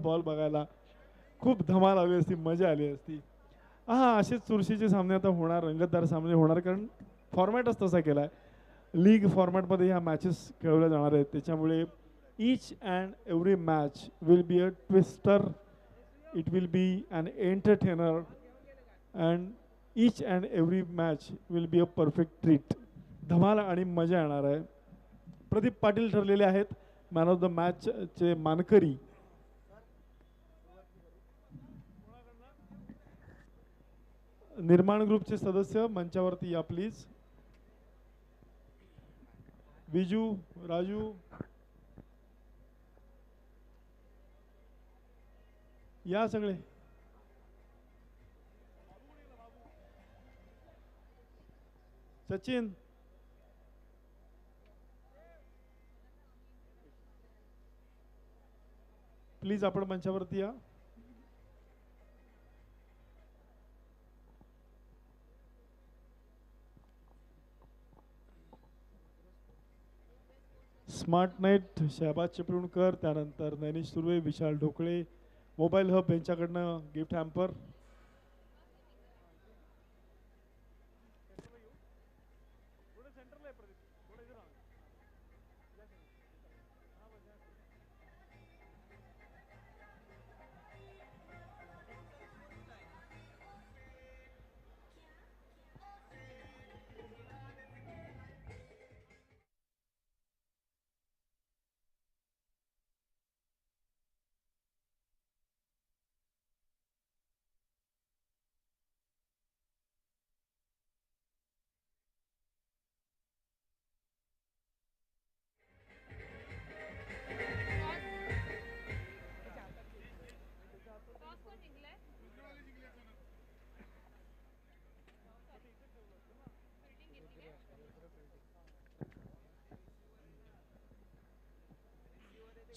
Ball बघायला खूप धमाल आली असती, मजा आली असती. हा, असेच चुरशीचे सामने आता होणार, रंगतदार सामने होणार, कारण फॉर्मॅटच तसा केला आहे. लीग फॉर्मॅटमध्ये ह्या मॅचेस खेळवल्या जाणार आहेत, त्याच्यामुळे each and every match will be a twister, it will be an entertainer, and each and every match will be a perfect treat. धमाल आणि मजा येणार आहे. प्रदीप पाटील ठरलेले आहेत मॅन ऑफ द मॅचचे मानकरी. निर्माण ग्रुपचे सदस्य मंचावरती या प्लीज. विजू, राजू, या सगळे. सचिन, प्लीज आपण मंचावरती या. स्मार्ट नाईट शहबाज चिपळूणकर, त्यानंतर नैनिश सुर्वे, विशाल ढोकळे, मोबाईल हब यांच्याकडनं gift hamper.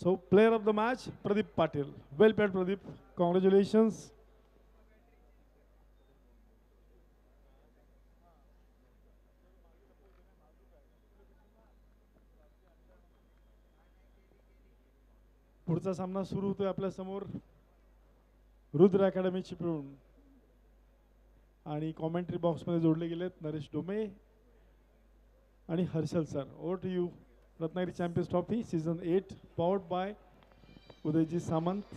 So player of the match, Pradeep Patil. Well played, Pradeep. Congratulations. पुढचा सामना सुरू होतोय आपल्या समोर. रुद्र अकॅडमी चिपळूण आणि कॉमेंट्री बॉक्समध्ये जोडले गेलेत नरेश डोमे आणि Harshal sir. Over to you. Ratnagiri champions trophy season 8 powered by Udayji Samant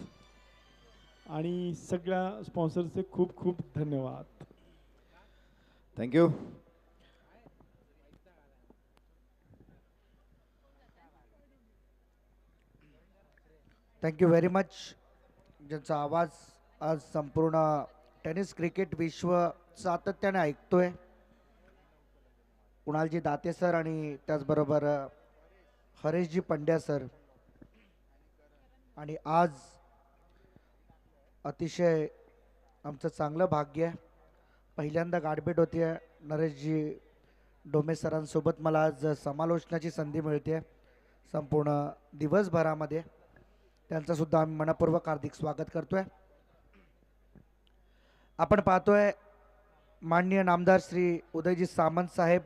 आणि सगळ्या स्पॉन्सर्सचे खूप खूप धन्यवाद. थँक्यू. Thank you very much. ज्यांचा आवाज आज संपूर्ण टेनिस क्रिकेट विश्व सातत्याने ऐकतोय, कुणालजी दाते सर आणि त्याचबरोबर हरेशजी पंड्या सर. आणि आज अतिशय आमचं चांगलं भाग्य आहे, पहिल्यांदा गाठभेट होते नरेशजी डोमे सरांसोबत. मला आज समालोचनाची संधी मिळते संपूर्ण दिवसभरामध्ये. त्यांचं सुद्धा आम्ही मनपूर्वक हार्दिक स्वागत करतोय. आपण पाहतोय माननीय नामदार श्री उदयजी सामंत साहेब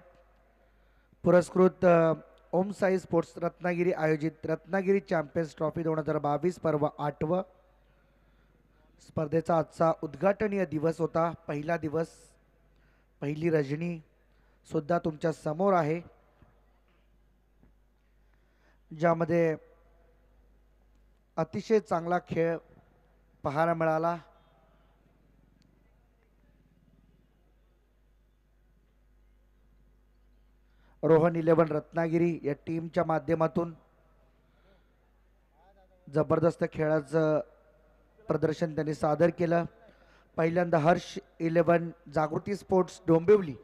पुरस्कृत ओम साई स्पोर्ट्स रत्नागिरी आयोजित रत्नागिरी चॅम्पियन्स ट्रॉफी 2022 पर्व 8व स्पर्धेचा आजचा उद्घाटनीय दिवस होता. पहिला दिवस, पहिली रजनी सुद्धा तुमच्या समोर आहे, ज्यामध्ये अतिशय चांगला खेळ पाहायला मिळाला. रोहन 11 रत्नागिरी या टीमच्या माध्यमातून जबरदस्त खेळाचं प्रदर्शन त्यांनी सादर केलं. पहिल्यांदा हर्ष 11 जागृती स्पोर्ट्स डोंबिवली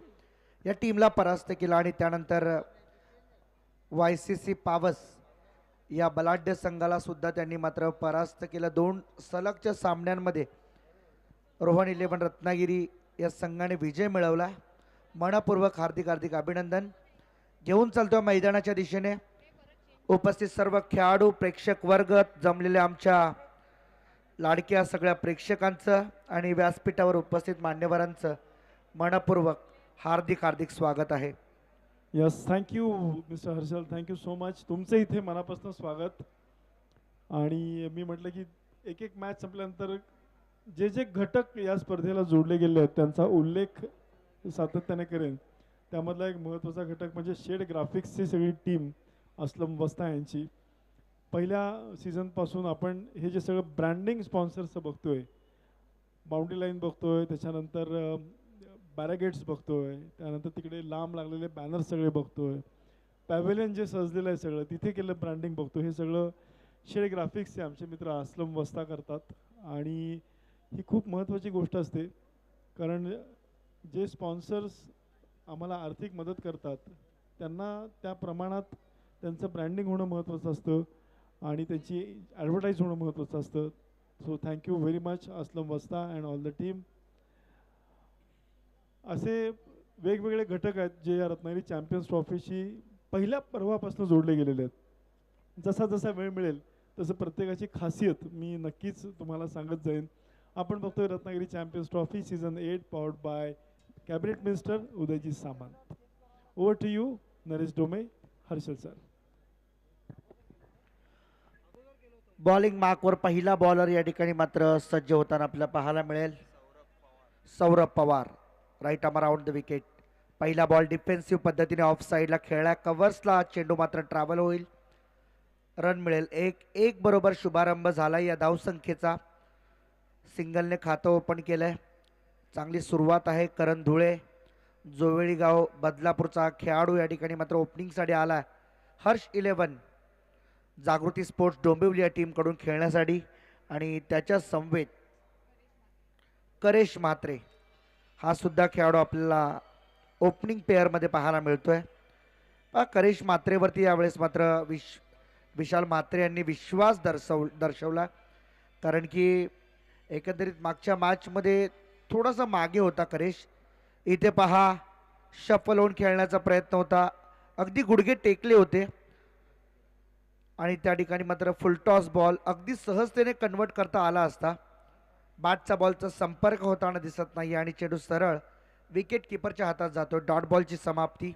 या टीमला परास्त केला आणि त्यानंतर YCC पावस या बलाढ्य संघाला सुद्धा त्यांनी मात्र परास्त केलं. 2 सलगच्या सामन्यांमध्ये रोहन 11 रत्नागिरी या संघाने विजय मिळवला. मनपूर्वक हार्दिक हार्दिक अभिनंदन. घेऊन चालतोय मैदानाच्या दिशेने उपस्थित सर्व खेळाडू, प्रेक्षक वर्ग, जमलेल्या आमच्या लाडक्या सगळ्या प्रेक्षकांचं आणि व्यासपीठावर उपस्थित मान्यवरांचं मनपूर्वक हार्दिक हार्दिक स्वागत आहे. Yes, thank you mister Harshal, thank you so much. तुमचं इथे मनापासून स्वागत. आणि मी म्हटलं की एक एक मॅच संपल्यानंतर जे जे घटक या स्पर्धेला जोडले गेले आहेत त्यांचा उल्लेख सातत्याने करेन. त्यामधला एक महत्त्वाचा घटक म्हणजे शेड ग्राफिक्सची सगळी टीम असलम वस्ता यांची. पहिल्या सीझनपासून आपण हे जे सगळं ब्रँडिंग स्पॉन्सर्स बघतोय, बाउंड्री लाईन बघतोय, त्याच्यानंतर बॅरागेट्स बघतोय, त्यानंतर तिकडे लांब लागलेले बॅनर सगळे बघतोय, पॅव्हेलियन जे सजलेलं आहे सगळं तिथे केलं ब्रँडिंग बघतो. हे सगळं शेड ग्राफिक्सचे आमचे मित्र असलम वस्ता करतात आणि ही खूप महत्त्वाची गोष्ट असते, कारण जे स्पॉन्सर्स आम्हाला आर्थिक मदत करतात त्यांना त्या प्रमाणात त्यांचं ब्रँडिंग होणं महत्त्वाचं असतं आणि त्याची ॲडव्हर्टाईज होणं महत्त्वाचं असतं. So thank you very much Aslam Vasta and all the team. असे वेगवेगळे घटक आहेत जे या रत्नागिरी चॅम्पियन्स ट्रॉफीशी पहिल्या पर्वापासून जोडले गेलेले आहेत. जसा जसा वेळ मिळेल तसं प्रत्येकाची खासियत मी नक्कीच तुम्हाला सांगत जाईन. आपण बघतोय Ratnagiri champions trophy season 8 powered by cabinet minister Udayji Samant. Over to you Naresh Dome, Harshal sir. Bowling मार्कवर पहिला बॉलर या ठिकाणी मात्र सज्ज होताना आपल्याला पाहायला मिळेल. Saurabh Pawar right arm around the wicket. पहिला बॉल डिफेन्सिव्ह पद्धतीने ऑफ साईडला खेळला. कव्हर्सला चेंडू मात्र ट्रॅव्हल होईल. रन मिळेल. 1-1 बरोबर शुभारंभ झाला या धावसंख्येचा. सिंगलने खातं ओपन केलंय. चांगली सुरुवात आहे. करण धुळे जोवेळी गाव बदलापूरचा खेळाडू या ठिकाणी मात्र ओपनिंगसाठी आला. हर्ष 11 जागृती स्पोर्ट्स डोंबिवली या टीमकडून खेळण्यासाठी आणि त्याच्या समवेत करेश म्हात्रे हा सुद्धा खेळाडू आपल्याला ओपनिंग पेअरमध्ये पाहायला मिळतोय. करेश म्हात्रेवरती यावेळेस मात्र विशाल म्हात्रे यांनी विश्वास दर्शवला, कारण की एकंदरीत मागच्या मॅचमध्ये थोडासा मागे होता करेश. इथे पहा शफल होऊन खेळण्याचा प्रयत्न होता, अगदी गुडघे टेकले होते आणि त्या ठिकाणी मात्र फुलटॉस बॉल अगदी सहजतेने कन्वर्ट करता आला असता. बॅटचा बॉलचा संपर्क होताना दिसत नाही आणि चेंडू सरळ विकेट किपरच्या हातात जातो. डॉट बॉलची समाप्ती.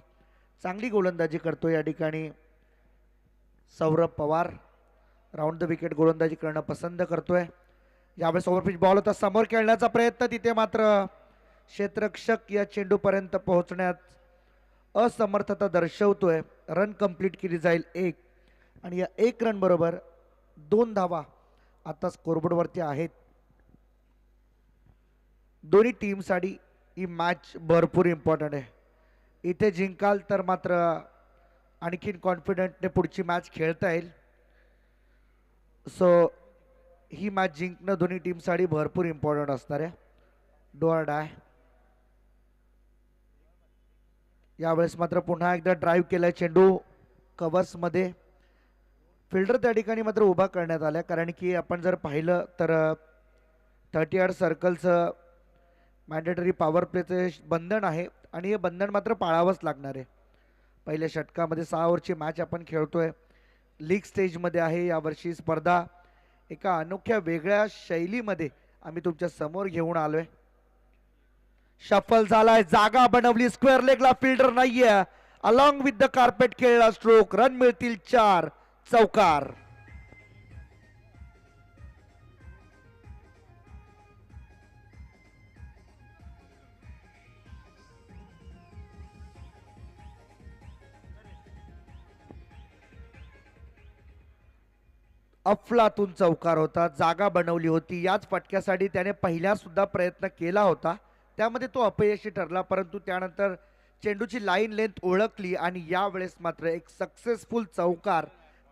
चांगली गोलंदाजी करतो या ठिकाणी Saurabh Pawar. Round the wicket गोलंदाजी करणं पसंत करतोय. यावेळेस ओव्हरपिच बॉल होता, समोर खेळण्याचा प्रयत्न, तिथे मात्र क्षेत्ररक्षक या चेंडूपर्यंत पोहोचण्यात असमर्थता दर्शवतोय. रन कंप्लीट केली जाईल 1 आणि या 1 रन बरोबर 2 धावा आता स्कोरबोर्डवरती आहेत. दोन्ही टीमसाठी ही मॅच भरपूर इम्पॉर्टंट आहे. इथे जिंकाल तर मात्र आणखीन कॉन्फिडंटने पुढची मॅच खेळता येईल. सो ही मॅच जिंकणं दोन्ही टीमसाठी भरपूर इम्पॉर्टंट असणार आहे. Do or die. यावेळेस मात्र पुन्हा एकदा ड्राईव्ह केलाय चेंडू कव्हर्समध्ये. फिल्डर त्या ठिकाणी मात्र उभा करण्यात आला, कारण की आपण जर पाहिलं तर 30 यार्ड सर्कलचं मॅन्डेटरी पॉवर प्लेचं बंधन आहे आणि हे बंधन मात्र पाळावंच लागणार आहे. पहिल्या षटकामध्ये 6 ओव्हरची मॅच आपण खेळतोय. लीग स्टेजमध्ये आहे यावर्षी स्पर्धा. एका अनोख्या वेगळ्या शैलीमध्ये आम्ही तुमच्या समोर घेऊन आलोय. शफल झालाय, जागा बनवली, स्क्वेअर लेगला फिल्डर नाहीये. अलॉंग विथ द कार्पेट खेळला स्ट्रोक. रन मिळतील 4. चौकार. अफलातून चौकार होता. जागा बनवली होती. याच फटक्यासाठी त्याने पहिला सुद्धा प्रयत्न केला होता, त्यामध्ये तो अपयशी ठरला, परंतु त्यानंतर चेंडूची लाईन लेंथ ओळखली आणि यावेळेस मात्र एक सक्सेसफुल चौकार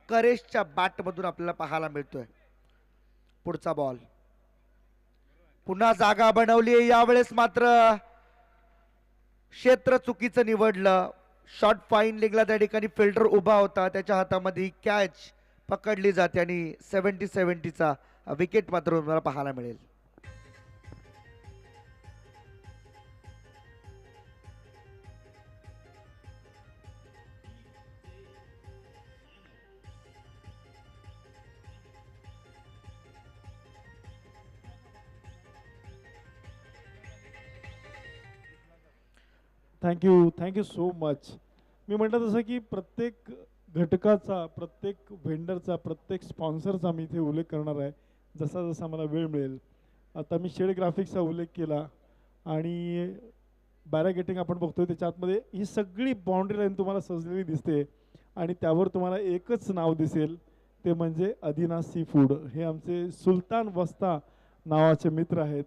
करेशच्या बॅटमधून आपल्याला पाहायला मिळतोय. पुढचा बॉल. पुन्हा जागा बनवली. यावेळेस मात्र क्षेत्र चुकीचं निवडलं. शॉर्ट फाईन लेगला त्या ठिकाणी फिल्डर उभा होता, त्याच्या हातामध्ये कॅच पकडली जाते आणि 70-70चा विकेट मात्र तुम्हाला पाहायला मिळेल. Thank you so much. मी म्हटलं तसं की प्रत्येक घटकाचा, प्रत्येक व्हेंडरचा, प्रत्येक स्पॉन्सरचा मी इथे उल्लेख करणार आहे. जसा जसा मला वेळ मिळेल. आता मी शेड ग्राफिक्सचा उल्लेख केला आणि बॅरागेटिंग आपण बघतोय त्याच्या आतमध्ये ही सगळी बाउंड्री लाईन तुम्हाला सजलेली दिसते आणि त्यावर तुम्हाला एकच नाव दिसेल, ते म्हणजे अदिना सी फूड. हे आमचे सुलतान वस्ता नावाचे मित्र आहेत,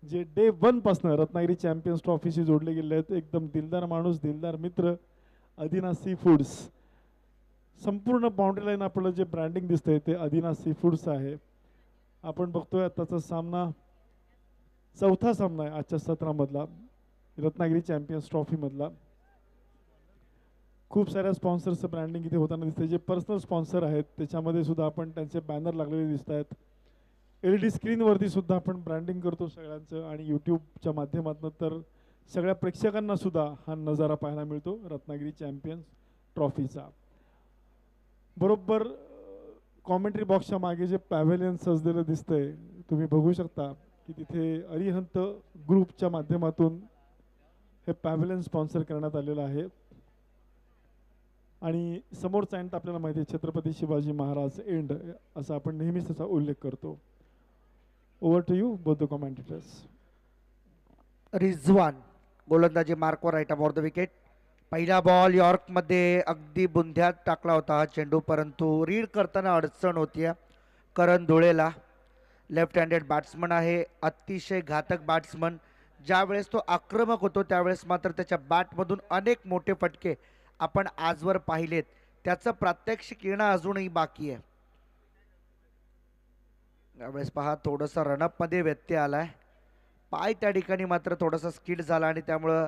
जे डे 1 पासनं रत्नागिरी चॅम्पियन्स ट्रॉफीशी जोडले गेले आहेत. एकदम दिलदार माणूस, दिलदार मित्र अदिना सी फूड्स. संपूर्ण बाउंड्री लाईन आपलं जे ब्रँडिंग दिसतंय ते अदिना सी फूड्स आहे. आपण बघतोय आताचा सामना, चौथा सामना आहे आजच्या सत्रामधला, रत्नागिरी चॅम्पियन्स ट्रॉफीमधला. खूप साऱ्या स्पॉन्सर्सचं ब्रँडिंग इथे होताना दिसतंय. जे पर्सनल स्पॉन्सर आहेत त्याच्यामध्ये सुद्धा आपण त्यांचे बॅनर लागलेले दिसत आहेत. LED स्क्रीनवरती सुद्धा आपण ब्रँडिंग करतो सगळ्यांचं, आणि यूट्यूबच्या माध्यमातून तर सगळ्या प्रेक्षकांना सुद्धा हा नजारा पाहायला मिळतो रत्नागिरी चॅम्पियन्स ट्रॉफीचा. बरोबर कॉमेंट्री बॉक्सच्या मागे जे पॅव्हेलियन सजलेलं दिसतंय तुम्ही बघू शकता की तिथे अरिहंत ग्रुपच्या माध्यमातून हे पॅव्हेलियन स्पॉन्सर करण्यात आलेलं आहे. आणि समोरचा एंड आपल्याला माहिती आहे छत्रपती शिवाजी महाराज एंड, असा आपण नेहमीच त्याचा उल्लेख करतो. Over to you both the commentators. Rizwan गोलंदाजी मार्कवर राईट ऑफ द विकेट. पहिला बॉल यॉर्कमध्ये अगदी बुंध्यात टाकला होता हा चेंडू, परंतु रीड करताना अडचण होती करण धुळेला. लेफ्ट हँडेड बॅट्समन आहे, अतिशय घातक बॅट्समन. ज्यावेळेस तो आक्रमक होतो त्यावेळेस मात्र त्याच्या बॅटमधून अनेक मोठे फटके आपण आजवर पाहिलेत. त्याचं प्रात्यक्षिक येणं अजूनही बाकी आहे. यावेळेस पहा थोडंसं रनअपमध्ये व्यत्यय आलाय. पाय त्या ठिकाणी मात्र थोडासा स्किड झाला आणि त्यामुळं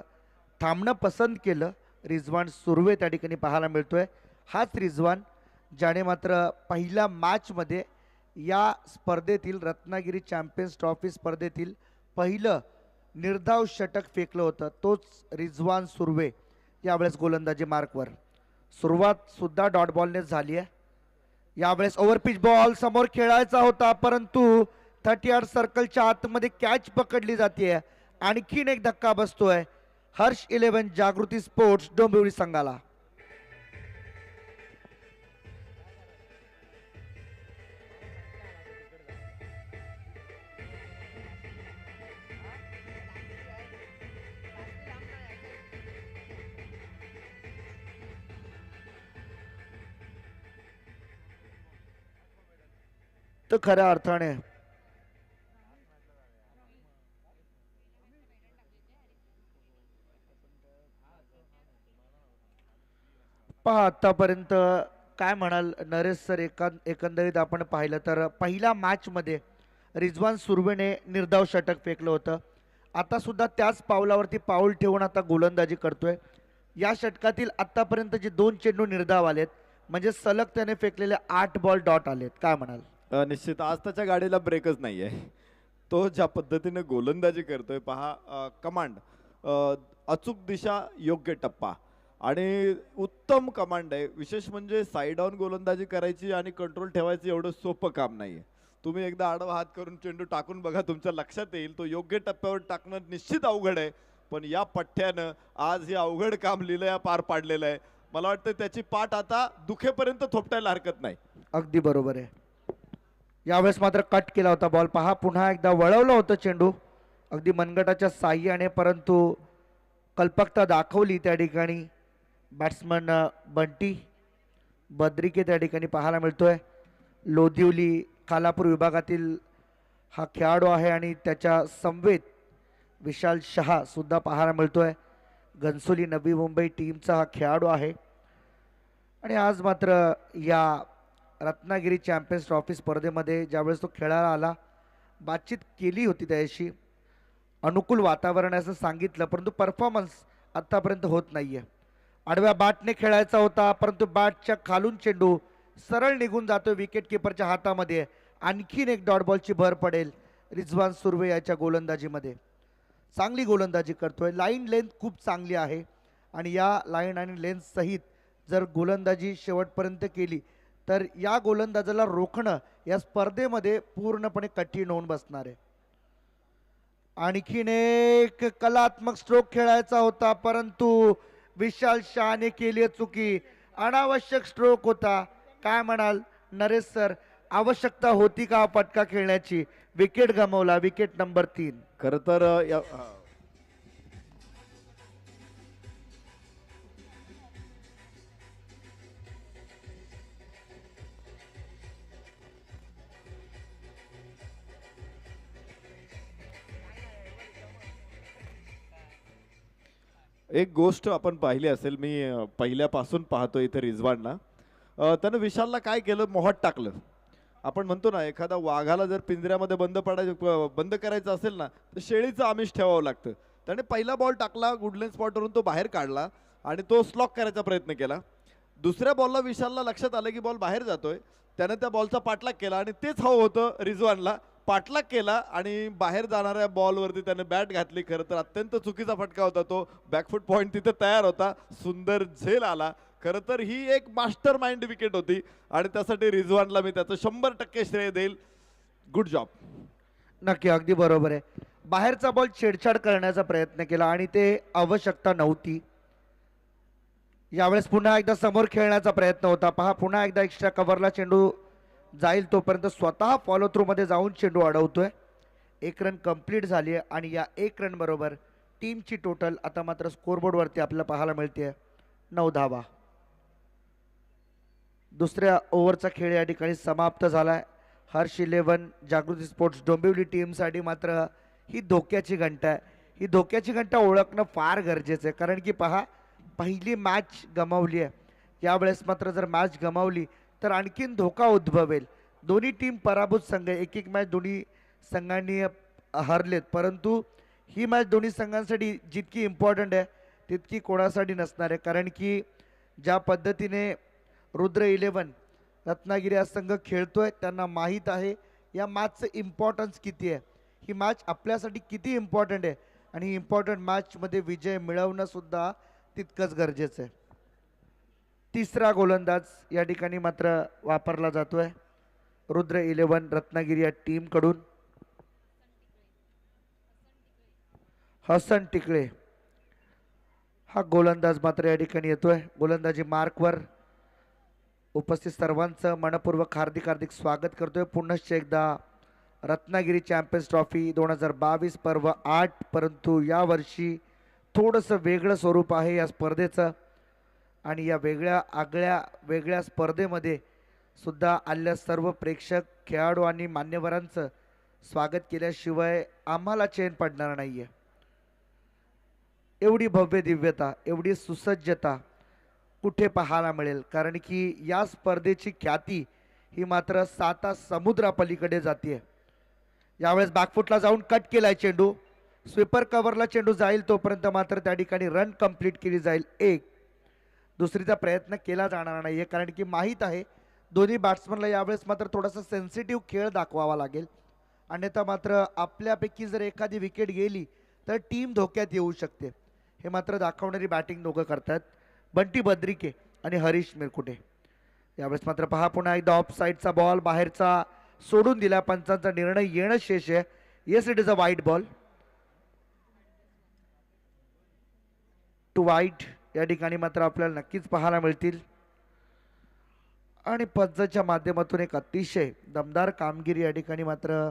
थांबणं पसंत केलं. रिझवान सुर्वे त्या ठिकाणी पाहायला मिळतोय. हाच रिझवान ज्याने मात्र पहिल्या मॅचमध्ये या स्पर्धेतील रत्नागिरी चॅम्पियन्स ट्रॉफी स्पर्धेतील पहिलं निर्धाव षटक फेकलं होतं. तोच रिझवान सुर्वे यावेळेस गोलंदाजी मार्कवर. सुरुवात सुद्धा डॉट बॉलने झाली आहे. यावेळेस ओव्हरपिच बॉल समोर खेळायचा होता, परंतु 30 यार्ड सर्कलच्या आतमध्ये कॅच पकडली जाते. आणखीन एक धक्का बसतोय हर्ष 11 जागृती स्पोर्ट्स डोंबिवली संघाला. तर खऱ्या अर्थाने पहा आतापर्यंत काय म्हणाल नरेश सर, एकंदरीत आपण पाहिलं तर पहिल्या मॅच मध्ये रिझवान सुर्वेने निर्धाव षटक फेकलं होतं. आता सुद्धा त्याच पावलावरती पाऊल ठेवून आता गोलंदाजी करतोय. या षटकातील आतापर्यंत जे 2 चेंडू निर्धाव आलेत म्हणजे सलग त्याने फेकलेले 8 बॉल डॉट आलेत. काय म्हणाल? निश्चित आज त्याच्या गाडीला ब्रेकच नाहीये. तो ज्या पद्धतीने गोलंदाजी करतोय पहा, कमांड, अचूक दिशा, योग्य टप्पा आणि उत्तम कमांड आहे. विशेष म्हणजे साइड ऑन गोलंदाजी करायची आणि कंट्रोल ठेवायची एवढं सोपं काम नाहीये. तुम्ही एकदा आडवा हात करून चेंडू टाकून बघा, तुमच्या लक्षात येईल तो योग्य टप्प्यावर टाकणं निश्चित अवघड आहे. पण या पठ्ठ्यानं आज हे अवघड काम लीलया पार पाडलेलं आहे. मला वाटतं त्याची पाठ आता दुखेपर्यंत थोपटायला हरकत नाही. अगदी बरोबर आहे. यावेळेस मात्र कट केला होता बॉल. पहा पुन्हा एकदा वळवलं होतं चेंडू अगदी मनगटाच्या साह्याने, परंतु कल्पकता दाखवली त्या ठिकाणी बॅट्समन बंटी बद्रिके त्या ठिकाणी पाहायला मिळतोय. लोधिवली खालापूर विभागातील हा खेळाडू आहे आणि त्याच्या समवेत विशाल शहा सुद्धा पाहायला मिळतोय. घनसोली नवी मुंबई टीमचा हा खेळाडू आहे. आणि आज मात्र या रत्नागिरी चॅम्पियन्स ट्रॉफी स्पर्धेमध्ये ज्यावेळेस तो खेळायला आला, बातचीत केली होती त्याशी, अनुकूल वातावरण असं सांगितलं, परंतु परफॉर्मन्स आत्तापर्यंत होत नाहीये. आडव्या बॅटने खेळायचा होता, परंतु बॅटच्या खालून चेंडू सरळ निघून जातो विकेट किपरच्या हातामध्ये. आणखीन एक डॉट बॉलची भर पडेल रिझवान सुर्वे याच्या गोलंदाजीमध्ये. चांगली गोलंदाजी करतोय. लाईन लेंथ खूप चांगली आहे आणि या लाईन आणि लेंथ सहित जर गोलंदाजी शेवटपर्यंत केली तर या गोलंदाजाला रोखणं या स्पर्धेमध्ये पूर्णपणे कठीण होऊन बसणार आहे. आणखीन एक कलात्मक स्ट्रोक खेळायचा होता, परंतु विशाल शहाने केली चुकी. अनावश्यक स्ट्रोक होता. काय म्हणाल नरेश सर? आवश्यकता होती का हा फटका खेळण्याची? विकेट गमावला, विकेट नंबर 3. खर तर एक गोष्ट आपण पाहिली असेल, मी पहिल्यापासून पाहतो इथे रिजवानला. त्यानं विशालला काय केलं, मोहात टाकलं. आपण म्हणतो ना, एखादा वाघाला जर पिंजऱ्यामध्ये बंद करायचं असेल ना, तर शेळीचं आमिष ठेवावं लागतं. त्याने पहिला बॉल टाकला, गुडलेन स्पॉटवरून तो बाहेर काढला आणि तो स्लॉक करायचा प्रयत्न केला. दुसऱ्या बॉलला विशालला लक्षात आलं की बॉल बाहेर जातोय. त्यानं त्या बॉलचा पाठलाग केला आणि तेच हवं होतं रिजवानला. पाठलाग केला आणि बाहेर जाणाऱ्या बॉलवरती त्याने बॅट घातली. खरं तर अत्यंत चुकीचा फटका होता तो. बॅकफूट पॉईंट तिथे तयार होता. सुंदर झेल आला. खरं तर ही एक मास्टर माइंड विकेट होती आणि त्यासाठी रिजवानला मी त्याचं 100% श्रेय देईल. Good job. नक्की, अगदी बरोबर आहे. बाहेरचा बॉल छेडछाड करण्याचा प्रयत्न केला आणि ते आवश्यकता नव्हती. यावेळेस पुन्हा एकदा समोर खेळण्याचा प्रयत्न होता. पहा, पुन्हा एकदा एक्स्ट्रा कव्हरला चेंडू जाईल तोपर्यंत स्वतः फॉलो थ्रू मध्ये जाऊन चेंडू अडवतोय. 1 रन कंप्लीट झाली आहे आणि या 1 रन बरोबर टीमची टोटल आता मात्र स्कोरबोर्डवरती आपल्याला पाहायला मिळते 9 धावा. दुसऱ्या ओव्हरचा खेळ या ठिकाणी समाप्त झालाय. हर्ष 11 जागृती स्पोर्ट्स डोंबिवली टीमसाठी मात्र ही धोक्याची घंटा आहे. ही धोक्याची घंटा ओळखणं फार गरजेचं आहे, कारण की पहा, पहिली मॅच गमावली आहे. यावेळेस मात्र जर मॅच गमावली तर आणखीन धोका उद्भवेल. दोन्ही टीम पराभूत संघ, एक एक मॅच दोन्ही संघांनी हरलेत, परंतु ही मॅच दोन्ही संघांसाठी जितकी इम्पॉर्टंट आहे तितकी कोणासाठी नसणार आहे, कारण की ज्या पद्धतीने रुद्र 11 रत्नागिरी हा संघ खेळतोय त्यांना माहीत आहे या मॅचचं इम्पॉर्टन्स किती आहे. ही मॅच आपल्यासाठी किती इम्पॉर्टंट आहे आणि ही इम्पॉर्टंट मॅचमध्ये विजय मिळवणं सुद्धा तितकंच गरजेचं आहे. तिसरा गोलंदाज या ठिकाणी मात्र वापरला जातोय रुद्र 11 रत्नागिरी या टीमकडून. हसन टिकळे हा गोलंदाज मात्र या ठिकाणी येतोय. गोलंदाजी मार्कवर उपस्थित सर्वांचं मनपूर्वक हार्दिक स्वागत करतोय. पुनश्च एकदा रत्नागिरी चॅम्पियन्स ट्रॉफी 2022 पर्व 8, परंतु यावर्षी थोडंसं वेगळं स्वरूप आहे या स्पर्धेचं आणि या वेगळ्या स्पर्धेमध्ये सुद्धा आलेल्या सर्व प्रेक्षक, खेळाडू आणि मान्यवरांचं स्वागत केल्याशिवाय आम्हाला चैन पडणार नाहीये. एवढी भव्य दिव्यता, एवढी सुसज्जता कुठे पाहायला मिळेल, कारण की या स्पर्धेची ख्याती ही मात्र 7 समुद्रापलीकडे जाते. यावेळेस बॅकफुटला जाऊन कट केलाय चेंडू. स्वीपर कव्हरला चेंडू जाईल तोपर्यंत मात्र त्या ठिकाणी रन कंप्लीट केली जाईल 1. दुसरीचा प्रयत्न केला जाणार नाहीये, कारण की माहीत आहे दोन्ही बॅट्समनला यावेळेस मात्र थोडासा सेन्सिटिव्ह खेळ दाखवावा लागेल. अन्यथा मात्र आपल्यापैकी जर एखादी विकेट गेली तर टीम धोक्यात येऊ शकते. हे मात्र दाखवणारी बॅटिंग दोघं करतात, बंटी बद्रिके आणि हरीश मिरकुटे. यावेळेस मात्र पहा, पुन्हा एकदा ऑफ साईडचा बॉल बाहेरचा सोडून दिला. पंचांचा निर्णय येणं शेष आहे. Yes, it is a wide ball. Two wide या ठिकाणी मात्र आपल्याला नक्कीच पाहायला मिळतील आणि पंचांच्या माध्यमातून एक अतिशय दमदार कामगिरी या ठिकाणी मात्र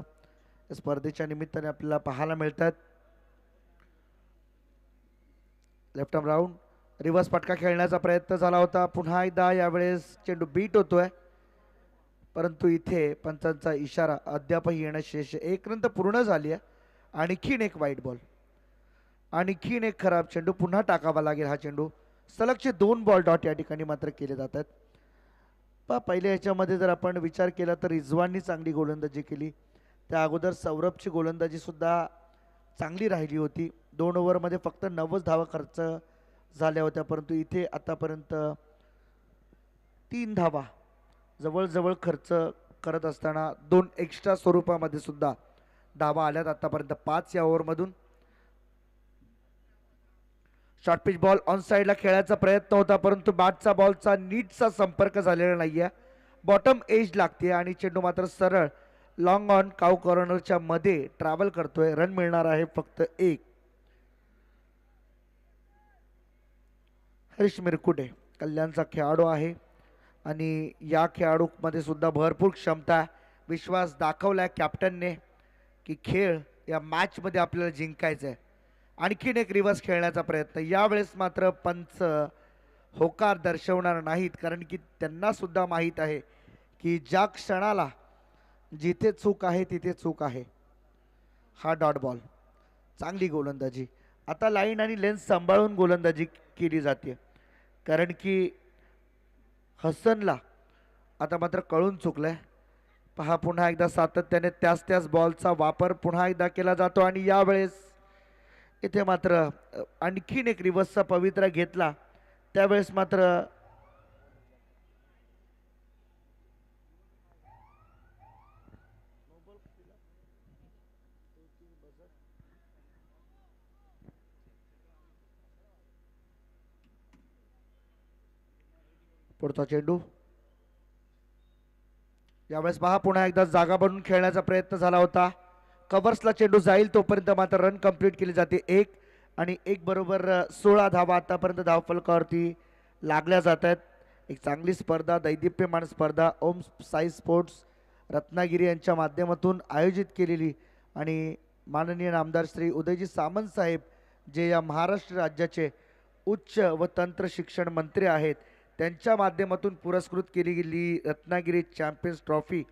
स्पर्धेच्या निमित्ताने आपल्याला पाहायला मिळतात. लेफ्ट आर्म राऊंड रिव्हर्स फटका खेळण्याचा प्रयत्न झाला होता. पुन्हा एकदा यावेळेस चेंडू बीट होतोय, परंतु इथे पंचांचा इशारा अद्यापही येणं शेष. 1 रन तर पूर्ण झाली आहे. आणखीन एक वाईट बॉल, आणखीन एक खराब चेंडू. पुन्हा टाकावा लागेल हा चेंडू. सलगचे 2 बॉल डॉट या ठिकाणी मात्र केले जातात. पहिल्या याच्यामध्ये जर आपण विचार केला तर रिजवाननी चांगली गोलंदाजी केली. त्या अगोदर सौरभची गोलंदाजी सुद्धा चांगली राहिली होती. 2 ओव्हरमध्ये फक्त 90 धावा खर्च झाल्या होत्या, परंतु इथे आतापर्यंत 3 धावा जवळजवळ खर्च करत असताना 2 एक्स्ट्रा स्वरूपामध्ये सुद्धा धावा आल्यात आतापर्यंत 5 या ओव्हरमधून. शॉर्ट पिच बॉल ऑन साईडला खेळायचा प्रयत्न होता, परंतु बॅटचा बॉलचा नीटचा संपर्क झालेला नाहीये. बॉटम एज लागते आणि चेंडू मात्र सरळ लॉंग ऑन काउ कॉर्नरच्या मध्ये ट्रॅव्हल करतोय. रन मिळणार आहे फक्त 1. हरीश मिरकुटे कल्याणचा खेळाडू आहे. आणि या खेळाडूमध्ये सुद्धा भरपूर क्षमता, विश्वास दाखवलाय कॅप्टनने की खेळ या मॅचमध्ये आपल्याला जिंकायचं आहे. आणखीन एक रिव्हर्स खेळण्याचा प्रयत्न, यावेळेस मात्र पंच होकार दर्शवणार नाहीत, कारण की त्यांना सुद्धा माहीत आहे की ज्या क्षणाला जिथे चूक आहे तिथे चूक आहे. हा डॉट बॉल, चांगली गोलंदाजी. आता लाईन आणि लेन्स सांभाळून गोलंदाजी केली जाते, कारण की हसनला आता मात्र कळून चुकलंय. पहा पुन्हा एकदा सातत्याने त्याच बॉलचा वापर पुन्हा एकदा केला जातो आणि यावेळेस इथे मात्र आणखीन एक रिव्हर्सचा पवित्रा घेतला. त्यावेळेस मात्र पुढचा चेंडू. यावेळेस पहा पुन्हा एकदा जागा बनवून खेळण्याचा प्रयत्न झाला होता. कव्हर्सला चेंडू जाईल तोपर्यंत मात्र रन कंप्लीट केली जाते. 1 बरोबर 16 धावा आतापर्यंत धावफलकावरती लागल्या जात आहेत. एक चांगली स्पर्धा, दैदिप्यमान स्पर्धा ओम साई स्पोर्ट्स रत्नागिरी यांच्या माध्यमातून आयोजित केलेली आणि माननीय नामदार श्री उदयजी सामंत साहेब जे या महाराष्ट्र राज्याचे उच्च व तंत्र शिक्षण मंत्री आहेत, त्यांच्या माध्यमातून पुरस्कृत केली गेली रत्नागिरी चॅम्पियन्स ट्रॉफी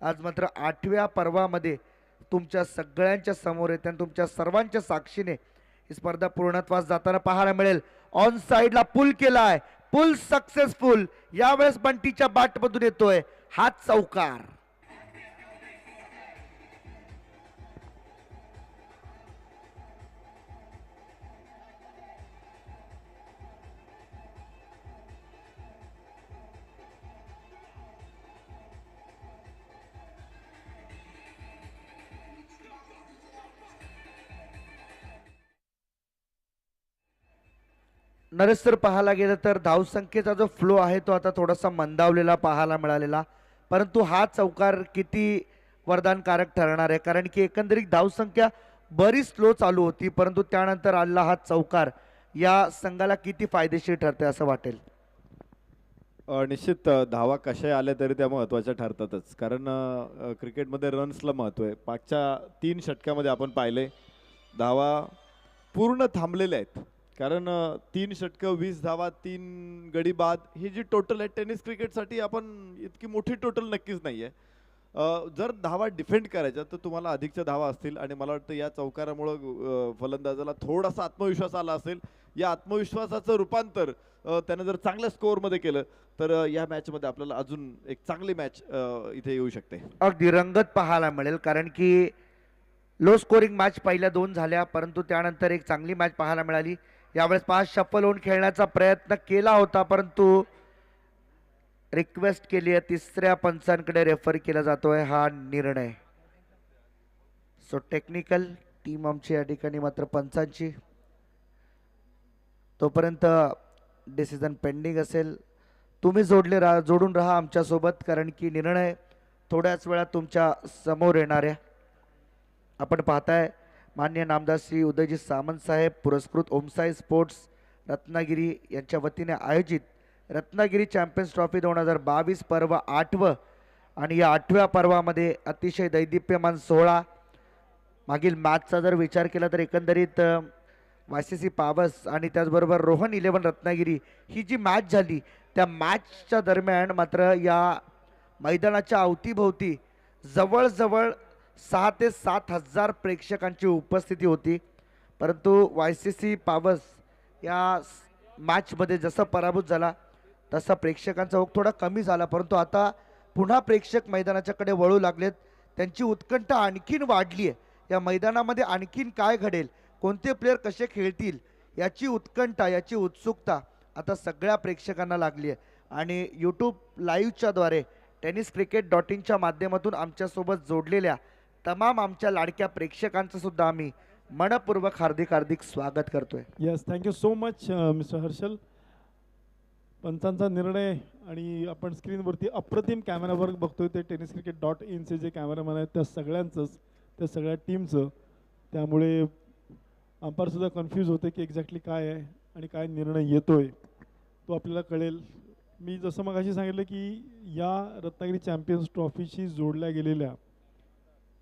आज मात्र 8व्या पर्वामध्ये तुमच्या सगळ्यांच्या समोर येते आणि तुमच्या सर्वांच्या साक्षीने ही स्पर्धा पूर्णत्वास जाताना पाहायला मिळेल. ऑन साइडला पुल केलाय, पुल सक्सेसफुल. यावेळेस बंटीच्या बॅटमधून येतोय हा चौकार. नरेश सर, पाहायला गेलं तर धावसंख्येचा जो फ्लो आहे तो आता थोडासा मंदावलेला पाहायला मिळालेला, परंतु हा चौकार किती वरदानकारक ठरणार आहे, कारण की एकंदरीत धावसंख्या बरीच स्लो चालू होती, परंतु त्यानंतर आलेला हा चौकार या संघाला किती फायदेशीर ठरते असं वाटेल. निश्चित धावा कशा आल्या तरी त्या महत्त्वाच्या ठरतातच, कारण क्रिकेटमध्ये रन्सला महत्त्व आहे. मागच्या 3 षटकामध्ये आपण पाहिले धावा पूर्ण थांबलेल्या आहेत, कारण 3 षटकं 20 धावा 3 गडी बाद ही जी टोटल आहे टेनिस क्रिकेटसाठी आपण इतकी मोठी टोटल नक्कीच नाही आहे. जर धावा डिफेंड करायच्या तर तुम्हाला अधिकच्या धावा असतील आणि मला वाटतं या चौकारामुळं फलंदाजाला थोडासा आत्मविश्वास आला असेल. या आत्मविश्वासाचं रूपांतर त्यानं जर चांगल्या स्कोअरमध्ये केलं तर या मॅचमध्ये आपल्याला अजून एक चांगली मॅच इथे येऊ शकते. अगदी रंगत पाहायला मिळेल, कारण की लो स्कोरिंग मॅच पहिल्या 2 झाल्या, परंतु त्यानंतर एक चांगली मॅच पाहायला मिळाली. यावेळेस 5 शफल होऊन खेळण्याचा प्रयत्न केला होता, परंतु रिक्वेस्ट केली आहे, तिसऱ्या पंचांकडे रेफर केला जातोय हा निर्णय. सो टेक्निकल टीम आमची या ठिकाणी मात्र पंचांची तोपर्यंत डिसिजन पेंडिंग असेल. तुम्ही जोडून राहा आमच्यासोबत, कारण की निर्णय थोड्याच वेळात तुमच्या समोर येणार आहे. आपण पाहताय मान्य नामदार श्री उदयजी सामंत साहेब पुरस्कृत ओमसाई स्पोर्ट्स रत्नागिरी यांच्या वतीने आयोजित रत्नागिरी चॅम्पियन्स ट्रॉफी 2022 पर्व 8व आणि या 8व्या पर्वामध्ये अतिशय दैदिप्यमान सोहळा. मागील मॅचचा जर विचार केला तर एकंदरीत YCC पावस आणि त्याचबरोबर रोहन 11 रत्नागिरी ही जी मॅच झाली त्या मॅचच्या दरम्यान मात्र या मैदानाच्या अवतीभोवती जवळजवळ 6 ते 7 हजार प्रेक्षकांची उपस्थिती होती, परंतु YCC पावस या मॅचमध्ये जसं पराभूत झाला तसा प्रेक्षकांचा ओघ थोडा कमी झाला, परंतु आता पुन्हा प्रेक्षक मैदानाच्याकडे वळू लागलेत. त्यांची उत्कंठा आणखीन वाढली आहे. या मैदानामध्ये आणखीन काय घडेल, कोणते प्लेयर कसे खेळतील याची उत्कंठा, याची उत्सुकता आता सगळ्या प्रेक्षकांना लागली आहे. आणि यूट्यूब लाईव्हच्याद्वारे tenniscricket.in माध्यमातून आमच्यासोबत जोडलेल्या तमाम आमच्या लाडक्या प्रेक्षकांचं सुद्धा आम्ही मनपूर्वक हार्दिक स्वागत करतोय. Yes, thank you so much mister Harshal. पंचांचा निर्णय आणि आपण स्क्रीनवरती अप्रतिम कॅमेरावर बघतोय ते tenniscricket.in जे कॅमेरामॅन आहेत त्या सगळ्यांचंच, त्या सगळ्या टीमचं. त्यामुळे अंपायरसुद्धा कन्फ्यूज होते की एक्झॅक्टली काय आहे आणि काय निर्णय येतोय तो आपल्याला कळेल. मी जसं मगाशी सांगितलं की या रत्नागिरी चॅम्पियन्स ट्रॉफीशी जोडल्या गेलेल्या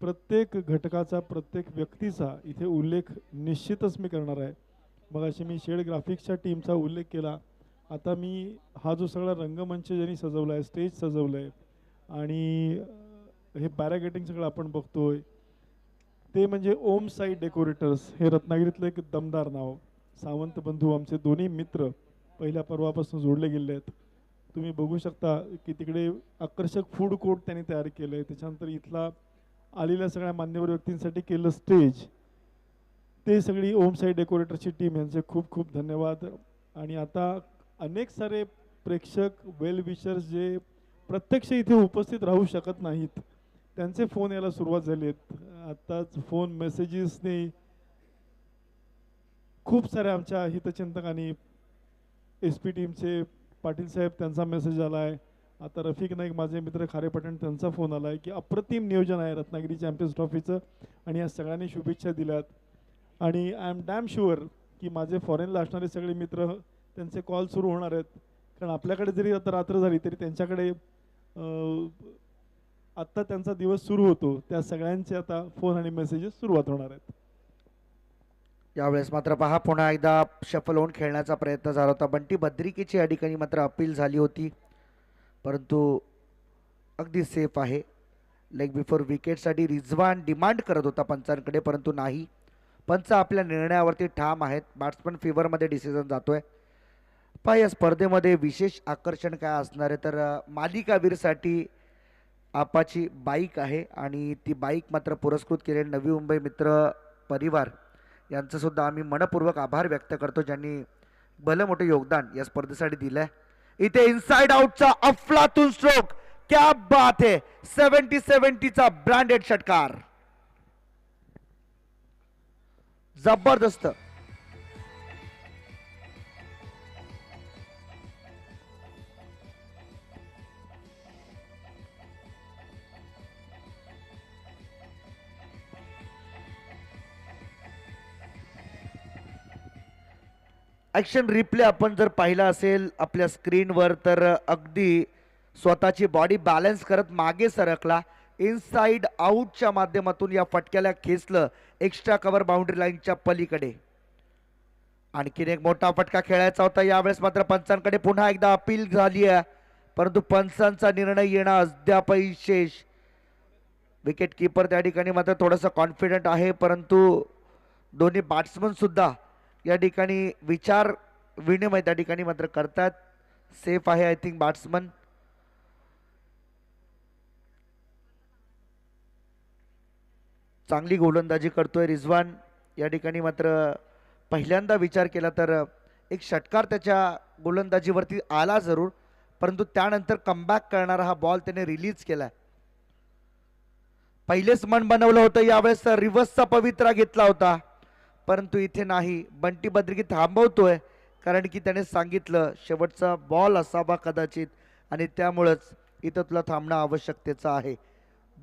प्रत्येक घटकाचा, प्रत्येक व्यक्तीचा इथे उल्लेख निश्चितच मी करणार आहे. मगाशी मी शेड ग्राफिक्सच्या टीमचा उल्लेख केला. आता मी हा जो सगळा रंगमंच ज्यांनी सजवला आहे, स्टेज सजवलं आहे आणि हे पॅरागेटिंग सगळं आपण बघतोय ते म्हणजे ओम साई डेकोरेटर्स. हे रत्नागिरीतलं एक दमदार नाव. सावंत बंधू आमचे दोन्ही मित्र पहिल्या पर्वापासून जोडले गेले आहेत. तुम्ही बघू शकता की तिकडे आकर्षक फूड कोर्ट त्यांनी तयार केलं आहे. त्याच्यानंतर इथला आलेल्या सगळ्या मान्यवर व्यक्तींसाठी केलं स्टेज. ते सगळी ओम साई डेकोरेटरची टीम यांचे खूप खूप धन्यवाद. आणि आता अनेक सारे प्रेक्षक वेल विशर्स जे प्रत्यक्ष इथे उपस्थित राहू शकत नाहीत त्यांचे फोन यायला सुरुवात झाली आहेत. आत्ताच फोन मेसेजेसने खूप साऱ्या आमच्या हितचिंतकांनी एस पी टीमचे पाटील साहेब त्यांचा मेसेज आला आहे. आता रफिक नाईक माझे मित्र खारे पठाण त्यांचा फोन आला आहे की अप्रतिम नियोजन आहे रत्नागिरी चॅम्पियन्स ट्रॉफीचं आणि या सगळ्यांनी शुभेच्छा दिल्यात. आणि आय एम डॅम शुअर की माझे फॉरेनला असणारे सगळे मित्र त्यांचे कॉल सुरू होणार आहेत. कारण आपल्याकडे जरी आता रात्र झाली तरी त्यांच्याकडे आत्ता त्यांचा दिवस सुरू होतो. त्या सगळ्यांचे आता फोन आणि मेसेजेस सुरुवात होणार आहेत. यावेळेस मात्र पहा पुन्हा एकदा शफल होऊन खेळण्याचा प्रयत्न झाला होता. बंटी बद्रिकीची या ठिकाणी मात्र अपील झाली होती परंतु अगदी सेफ आहे. लेग बिफोर विकेटसाठी रिझवान डिमांड करत होता पंचांकडे परंतु नाही. पंच आपल्या निर्णयावरती ठाम आहेत. बॅट्समन फेवरमध्ये डिसिजन जातोय. पहा या स्पर्धेमध्ये विशेष आकर्षण काय असणार आहे तर मालिकावीरसाठी आपाची बाईक आहे आणि ती बाईक मात्र पुरस्कृत केलेली नवी मुंबई मित्र परिवार यांचं सुद्धा आम्ही मनपूर्वक आभार व्यक्त करतो ज्यांनी भलं मोठं योगदान या स्पर्धेसाठी दिलंय. इथे इनसाइड आउटचा अफलातून स्ट्रोक, क्या बात है. 70-70चा ब्रँडेड षटकार, जबरदस्त. ॲक्शन रिप्ले आपण जर पाहिला असेल आपल्या स्क्रीनवर तर अगदी स्वतःची बॉडी बॅलन्स करत मागे सरकला. इनसाइड आउटच्या माध्यमातून या फटक्याला खेचलं एक्स्ट्रा कव्हर बाउंड्री लाईनच्या पलीकडे. आणखीन एक मोठा फटका खेळायचा होता. यावेळेस मात्र पंचांकडे पुन्हा एकदा अपील झाली आहे परंतु पंचांचा निर्णय येणं अद्यापही शेष. विकेट किपर त्या ठिकाणी मात्र थोडंसं कॉन्फिडंट आहे परंतु दोन्ही बॅट्समन सुद्धा या ठिकाणी विचार विनिमय त्या ठिकाणी मात्र करतात. सेफ आहे आय थिंक बॅट्समन. चांगली गोलंदाजी करतोय रिझवान. या ठिकाणी मात्र पहिल्यांदा विचार केला तर एक षटकार त्याच्या गोलंदाजीवरती आला जरूर परंतु त्यानंतर कमबॅक करणारा हा बॉल त्याने रिलीज केला. पहिलेच मन बनवलं होतं. यावेळेस रिव्हर्सचा पवित्रा घेतला होता परंतु इथे नाही. बंटी बद्रिकी थांबवतोय कारण की त्याने सांगितलं शेवटचा बॉल असावा कदाचित आणि त्यामुळंच इथं तुला थांबणं आवश्यकतेचं आहे.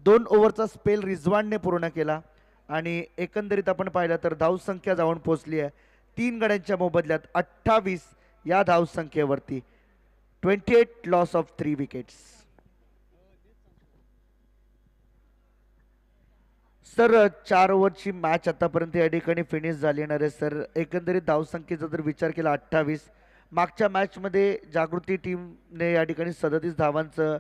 2 ओव्हरचा स्पेल रिझवानने पूर्ण केला आणि एकंदरीत आपण पाहिलं तर धावसंख्या जाऊन पोहोचली आहे 3 गड्यांच्या मोबदल्यात 28 या धावसंख्येवरती. 28 लॉस ऑफ 3 विकेट्स. सर 4 ओव्हरची मॅच आतापर्यंत या ठिकाणी फिनिश झाली आहे सर. एकंदरीत धावसंख्येचा जर विचार केला 28. मागच्या मॅचमध्ये जागृती टीमने या ठिकाणी 37 धावांचं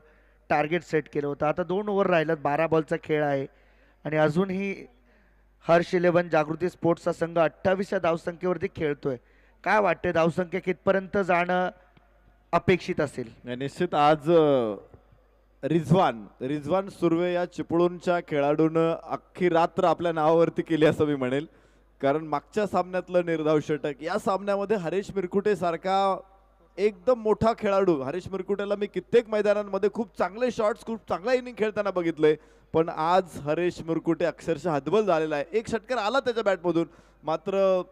टार्गेट सेट केलं होतं. आता 2 ओव्हर राहिल्यात. 12 बॉलचा खेळ आहे आणि अजूनही हर्ष 11 जागृती स्पोर्ट्सचा संघ 28 या धावसंख्येवरती खेळतोय. काय वाटतंय धावसंख्या कितपर्यंत जाणं अपेक्षित असेल? निश्चित आज रिझवान सुर्वे या चिपळूणच्या खेळाडूनं अख्खी रात्र आपल्या नावावरती केली असं मी म्हणेल. कारण मागच्या सामन्यातलं निर्धाव षटक, या सामन्यामध्ये हरीश मिरकुटे सारखा एकदम मोठा खेळाडू, हरीश मिरकुटेला मी कित्येक मैदानांमध्ये खूप चांगले शॉट्स, खूप चांगला इनिंग खेळताना बघितलंय पण आज हरीश मिरकुटे अक्षरशः हतबल झालेला आहे. एक षटकार आला त्याच्या बॅटमधून मात्र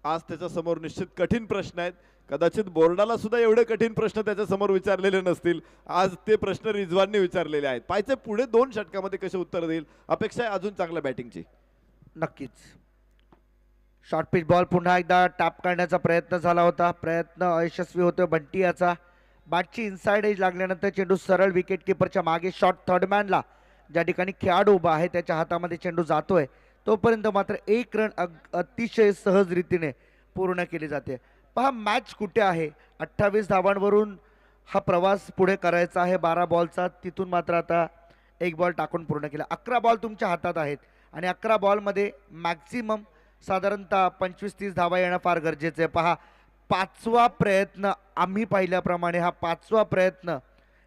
आज त्याच्या समोर निश्चित कठीण प्रश्न आहेत. कदाचित बोर्डाला सुद्धा एवढे कठीण प्रश्न त्याच्या समोर विचारलेले नसतील. आज ते प्रश्न रिझवानने विचारलेले आहेत. पाहिजे पुढे 2 षटकामध्ये कसे उत्तर देईल. अपेक्षा आहे अजून चांगल्या बॅटिंगची. नक्कीच. शॉर्ट पिच बॉल पुन्हा एकदा टॅप करण्याचा प्रयत्न झाला होता. प्रयत्न अयशस्वी होतोय बंटी याचा. बॅटची इनसाइड एज लागल्यानंतर चेंडू सरळ विकेट किपरच्या मागे शॉट थर्ड मॅनला ज्या ठिकाणी खेळाडू उभा आहे त्याच्या हातामध्ये चेंडू जातोय तोपर्यंत मात्र एक रन अतिशय सहज रीतीने पूर्ण केली जाते. पहा मॅच कुठे आहे. 28 धावांवरून हा प्रवास पुढे करायचा आहे 12 बॉलचा. तिथून मात्र आता एक बॉल टाकून पूर्ण केला. 11 बॉल तुमच्या हातात आहेत आणि 11 बॉलमध्ये मॅक्सिमम साधारणतः 25-30 धावा येणं फार गरजेचं आहे. पहा 5वा प्रयत्न आम्ही पाहिल्याप्रमाणे हा 5वा प्रयत्न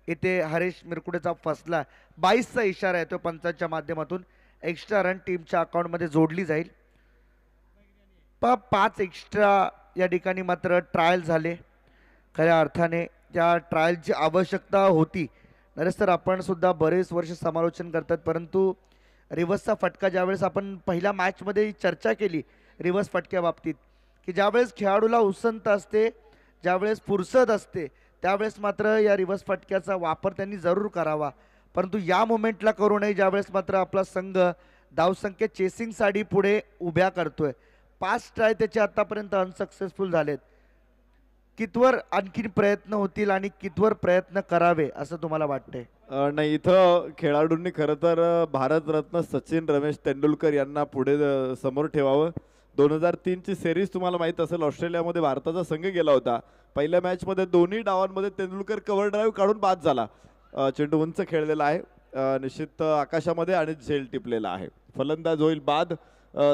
इथे हरेश मिरकुडेचा फसला. 22चा इशारा येतो पंचांच्या माध्यमातून. एक्स्ट्रा रन टीमच्या अकाउंटमध्ये जोडली जाईल. 5 एक्स्ट्रा या ठिकाणी मात्र ट्रायल झाले. खऱ्या अर्थाने त्या ट्रायलची आवश्यकता होती. नरेश सर आपण सुद्धा बरेच वर्ष समालोचन करतात परंतु रिव्हर्सचा फटका ज्यावेळेस आपण पहिल्या मॅचमध्ये चर्चा केली रिव्हर्स फटक्या बाबतीत की ज्यावेळेस खेळाडूला उसंत असते ज्यावेळेस फुरसत असते त्यावेळेस मात्र या रिव्हर्स फटक्याचा वापर त्यांनी जरूर करावा. परंतु या मोमेंटला करू नये ज्यावेळेस मात्र आपला संघ धावसंख्या चेसिंगसाठी पुढे उभ्या करतोय. 5 ट्राय त्याचे आतापर्यंत अनसक्सेसफुल झालेत. कितवर आणखीन प्रयत्न होतील आणि कितवर प्रयत्न करावे असं तुम्हाला वाटतंय? नाही, इथं खेळाडूंनी खरं तर भारतरत्न सचिन रमेश तेंडुलकर यांना पुढे समोर ठेवावं. 2003ची सिरीज तुम्हाला माहित असेल, ऑस्ट्रेलियामध्ये भारताचा संघ गेला होता. पहिल्या मॅचमध्ये दोन्ही डावांमध्ये तेंडुलकर कव्हर ड्राईव्ह काढून बाद झाला. चेंडू उंच खेळलेला आहे, निश्चित आकाशामध्ये आणि झेल टिपलेला आहे. फलंदाज होईल बाद.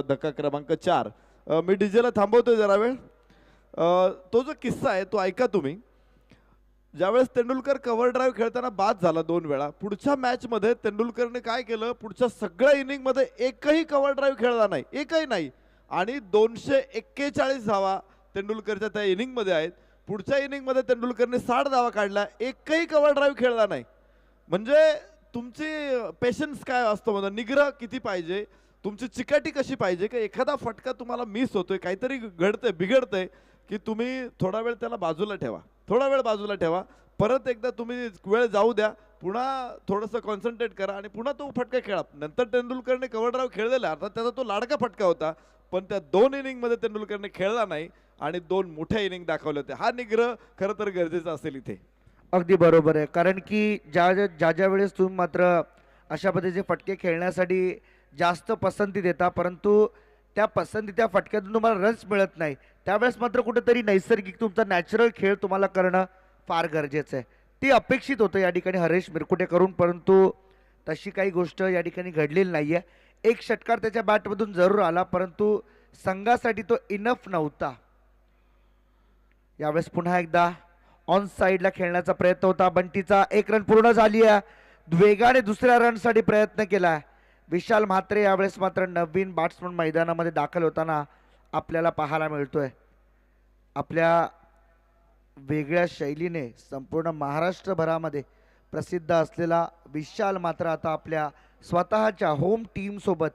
धक्का क्रमांक 4. मी डीजेला थांबवतोय जरा वेळ. तो जो किस्सा आहे तो ऐका तुम्ही. ज्यावेळेस तेंडुलकर कव्हर ड्राईव्ह खेळताना बाद झाला 2 वेळा, पुढच्या मॅचमध्ये तेंडुलकरने काय केलं, पुढच्या सगळ्या इनिंगमध्ये एकही कव्हर ड्राईव्ह खेळला नाही, एकही नाही. आणि 241 धावा तेंडुलकरच्या त्या इनिंगमध्ये आहेत. पुढच्या इनिंगमध्ये तेंडुलकरने 60 धावा काढल्या, एकही कव्हर ड्राईव्ह खेळला नाही. म्हणजे तुमची पेशन्स काय असतो, म्हणजे निग्रह किती पाहिजे, तुमची चिकाटी कशी पाहिजे की एखादा फटका तुम्हाला मिस होतोय, काहीतरी घडतंय बिघडतंय की तुम्ही थोडा वेळ त्याला बाजूला ठेवा, थोडा वेळ बाजूला ठेवा, परत एकदा तुम्ही वेळ जाऊ द्या, पुन्हा थोडंसं कॉन्सन्ट्रेट करा आणि पुन्हा तो फटका खेळा. नंतर तेंडुलकरने कव्हर ड्राईव्ह खेळलेला, अर्थात त्याचा तो लाडका फटका होता, पण त्या 2 इनिंगमध्ये तेंडुलकरने खेळला नाही आणि 2 मोठ्या इनिंग दाखवले होते. हा निग्रह खरं तर गरजेचा असेल इथे. अगदी बरोबर आहे. कारण की ज्या वेळेस तुम्ही मात्र अशा पद्धतीचे फटके खेळण्यासाठी जास्त पसंती देता परंतु त्या पसंती त्या फटक्यातून तुम्हाला रन्स मिळत नाही त्यावेळेस मात्र कुठेतरी नैसर्गिक तुमचा नॅचरल खेळ तुम्हाला करणं फार गरजेचं आहे. ती अपेक्षित होतं या ठिकाणी हरेश मिरकुटे करून, परंतु तशी काही गोष्ट या ठिकाणी घडलेली नाही आहे. एक षटकार त्याच्या बॅटमधून जरूर आला परंतु संघासाठी तो इनफ नव्हता. यावेळेस पुन्हा एकदा ऑन साइडला खेळण्याचा प्रयत्न होता बंटीचा. 1 रन पूर्ण झाली आहे. वेगाने दुसऱ्या रनसाठी प्रयत्न केला. विशाल म्हात्रे यावेळेस मात्र नवीन बॅट्समन मैदानामध्ये दाखल होताना आपल्याला पाहायला मिळतोय. आपल्या वेगळ्या शैलीने संपूर्ण महाराष्ट्रभरामध्ये प्रसिद्ध असलेला विशाल मात्र आता आपल्या स्वतःच्या होम टीम सोबत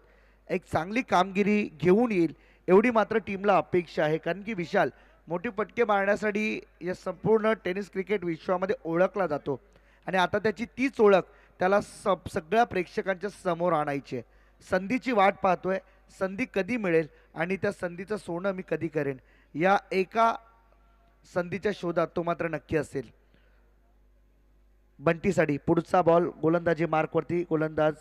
एक चांगली कामगिरी घेऊन येईल एवढी मात्र टीमला अपेक्षा आहे. कारण की विशाल मोठी फटके मारण्यासाठी या संपूर्ण टेनिस क्रिकेट विश्वामध्ये ओळखला जातो आणि आता त्याची तीच ओळख त्याला सगळ्या प्रेक्षकांच्या समोर आणायची आहे. संधीची वाट पाहतोय, संधी कधी मिळेल आणि त्या संधीचं सोनं मी कधी करेन या एका संधीच्या शोधात तो मात्र नक्की असेल. बंटीसाठी पुढचा बॉल गोलंदाजी मार्कवरती. गोलंदाज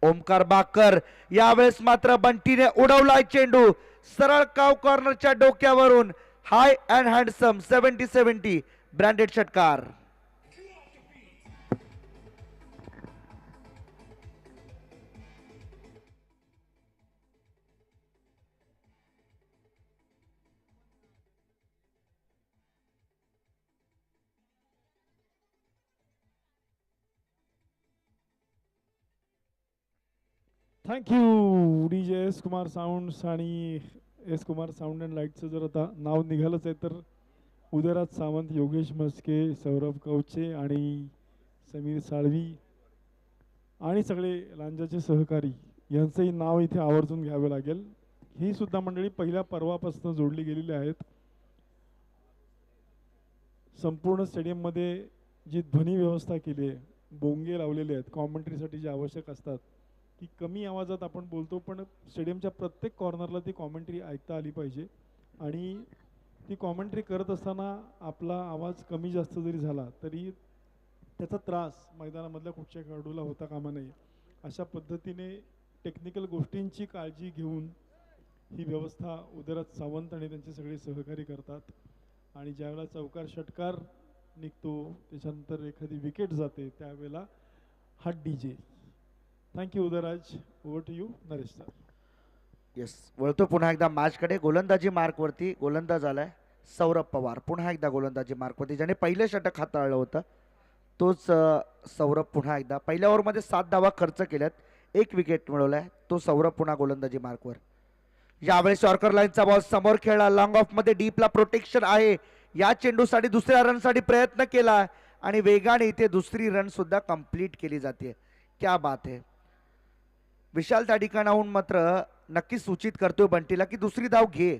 ओमकार बाकर. यावेळेस मात्र बंटीने उडवलाय चेंडू सरळ काव कॉर्नरच्या डोक्यावरून. हाय अँड हँडसम 70-70 ब्रँडेड षटकार. Thank you DJ S Kumar sounds आणि एस कुमार साऊंड अँड लाईटचं जर आता नाव निघालंच आहे तर उदयराज सावंत, योगेश मस्के, सौरभ कवचे आणि समीर साळवी आणि सगळे लांजाचे सहकारी यांचंही नाव इथे आवर्जून घ्यावे लागेल. ही सुद्धा मंडळी पहिल्या पर्वापासून जोडली गेलेली आहेत. संपूर्ण स्टेडियममध्ये जी ध्वनी व्यवस्था केली आहे, बोंगे लावलेले आहेत कॉमेंट्रीसाठी जे आवश्यक असतात, की कमी आवाजात आपण बोलतो पण स्टेडियमच्या प्रत्येक कॉर्नरला ती कॉमेंट्री ऐकता आली पाहिजे. आणि ती कॉमेंट्री करत असताना आपला आवाज कमी जास्त जरी झाला तरी त्याचा त्रास मैदानामधल्या कुठच्या खेळाडूला होता कामा नये. अशा पद्धतीने टेक्निकल गोष्टींची काळजी घेऊन ही व्यवस्था उदयराज सावंत आणि त्यांचे सगळे सहकारी करतात. आणि ज्यावेळेला चौकार षटकार निघतो त्याच्यानंतर एखादी विकेट जाते त्यावेळेला हा DJ. Thank you Udayraj. Over to you Naresh sir. Yes, वळतो पुन्हा एकदा मॅचकडे. गोलंदाजी मार्कवरती गोलंदाज आलाय सौरभ पवार. पुन्हा एकदा गोलंदाजी मार्कवरती ज्याने पहिलं षटक हाताळलं होतं तोच सौरभ पुन्हा एकदा. पहिल्या ओव्हरमध्ये 7 धावा खर्च केल्यात, 1 विकेट मिळवलाय तो सौरभ पुन्हा गोलंदाजी मार्कवर. यावेळेस यॉर्कर लाईनचा बॉल समोर खेळला, लॉंग ऑफ मध्ये डीपला प्रोटेक्शन आहे. या चेंडूसाठी दुसऱ्या रनसाठी प्रयत्न केला आणि वेगाने इथे दुसरी रन सुद्धा कंप्लीट केली जाते. क्या बात आहे. विशाल त्या ठिकाणाहून मात्र नक्की सूचित करतोय बंटीला की दुसरी धाव घे,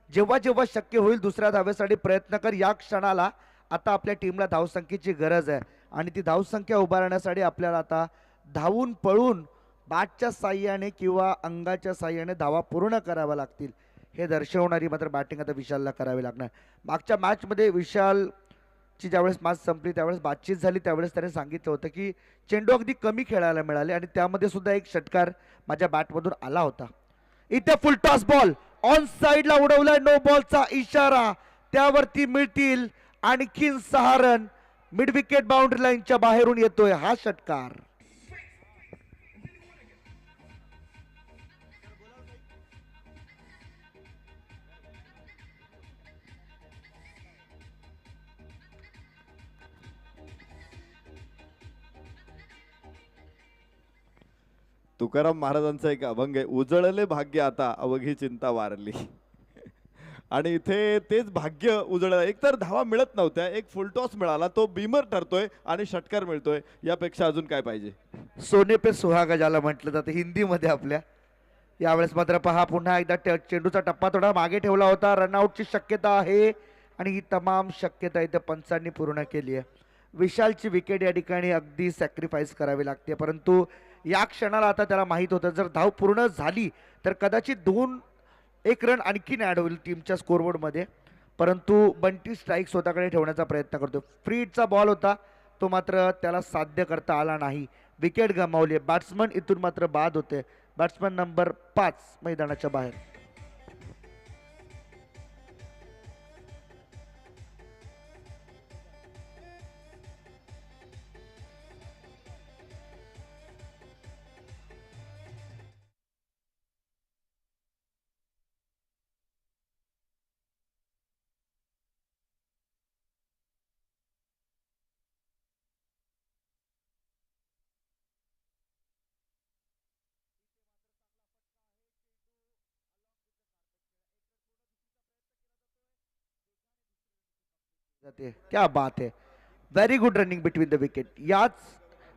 जेव्हा जेव्हा शक्य होईल दुसऱ्या धावेसाठी प्रयत्न कर. या क्षणाला आता आपल्या टीमला धावसंख्येची गरज आहे आणि ती धावसंख्या उभारण्यासाठी आपल्याला आता धावून पळून बॅटच्या साह्याने किंवा अंगाच्या साह्याने धावा पूर्ण कराव्या लागतील. हे दर्शवणारी मात्र बॅटिंग आता विशालला करावी लागणार. मागच्या मॅचमध्ये विशालची ज्यावेळेस मॅच संपली त्यावेळेस बातचीत झाली त्यावेळेस त्याने सांगितलं होतं की चेंडू अगदी कमी खेळायला मिळाले आणि त्यामध्ये सुद्धा एक षटकार माझ्या बॅटमधून आला होता. इथे फुल टॉस बॉल ऑन साइडला उडवलाय, नो बॉलचा इशारा. त्यावरती मिळतील आणखीन 6 रन. मिड विकेट बाउंड्री लाईनच्या बाहेरून येतोय हा षटकार. तुकाराम महाराजांचा एक अभंग आहे, उजळले भाग्य आता अवघी चिंता वारली. आणि इथे तेच भाग्य उजळलं. एकतर धावा मिळत नव्हत्या, एक फुलटॉस मिळाला, तो बीमर ठरतोय आणि षटकार मिळतोय. यापेक्षा अजून काय पाहिजे. सोने पे सुहागा ज्याला म्हटलं जातं हिंदीमध्ये आपल्या. यावेळेस मात्र पहा पुन्हा एकदा चेंडूचा टप्पा थोडा मागे ठेवला होता. रनआउटची शक्यता आहे आणि ही तमाम शक्यता इथे पंचांनी पूर्ण केली आहे. विशालची विकेट या ठिकाणी अगदी सॅक्रिफाईस करावी लागते, परंतु या क्षणाला आता त्याला माहित होतं जर धाव पूर्ण झाली तर कदाचित 1 रन आणखीन ऍड होईल टीमच्या स्कोरबोर्डमध्ये. परंतु बंटी स्ट्राईक स्वतःकडे ठेवण्याचा प्रयत्न करतो. फ्रीटचा बॉल होता तो मात्र त्याला साध्य करता आला नाही. विकेट गमावली. बॅट्समन इथून मात्र बाद होते. बॅट्समन नंबर 5 मैदानाच्या बाहेर. क्या बात है. Very good running between the wicket. याच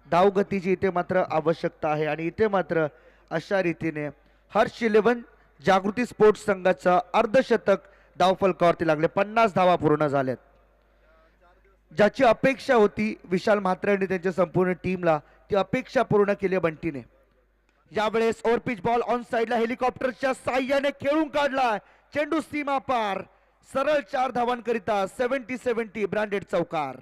धावगतीची इथे मात्र आवश्यकता आहे आणि इथे मात्र अशा रीतीने हर्ष 11 जागृती स्पोर्ट्स संघाचा अर्धशतक धावफलकावरती लागले. 50 धावा पूर्ण झाल्यात. ज्याची अपेक्षा होती विशाल म्हात्रे यांनी त्यांच्या संपूर्ण टीमला ती अपेक्षा पूर्ण केली बंटीने. यावेळेस ओव्हरपिच बॉल ऑन साइडला हेलिकॉप्टरच्या साह्याने खेळून काढला. चेंडू सीमा पार. सरळ 4 धावांकरिता 70-70 ब्रँडेड चौकार.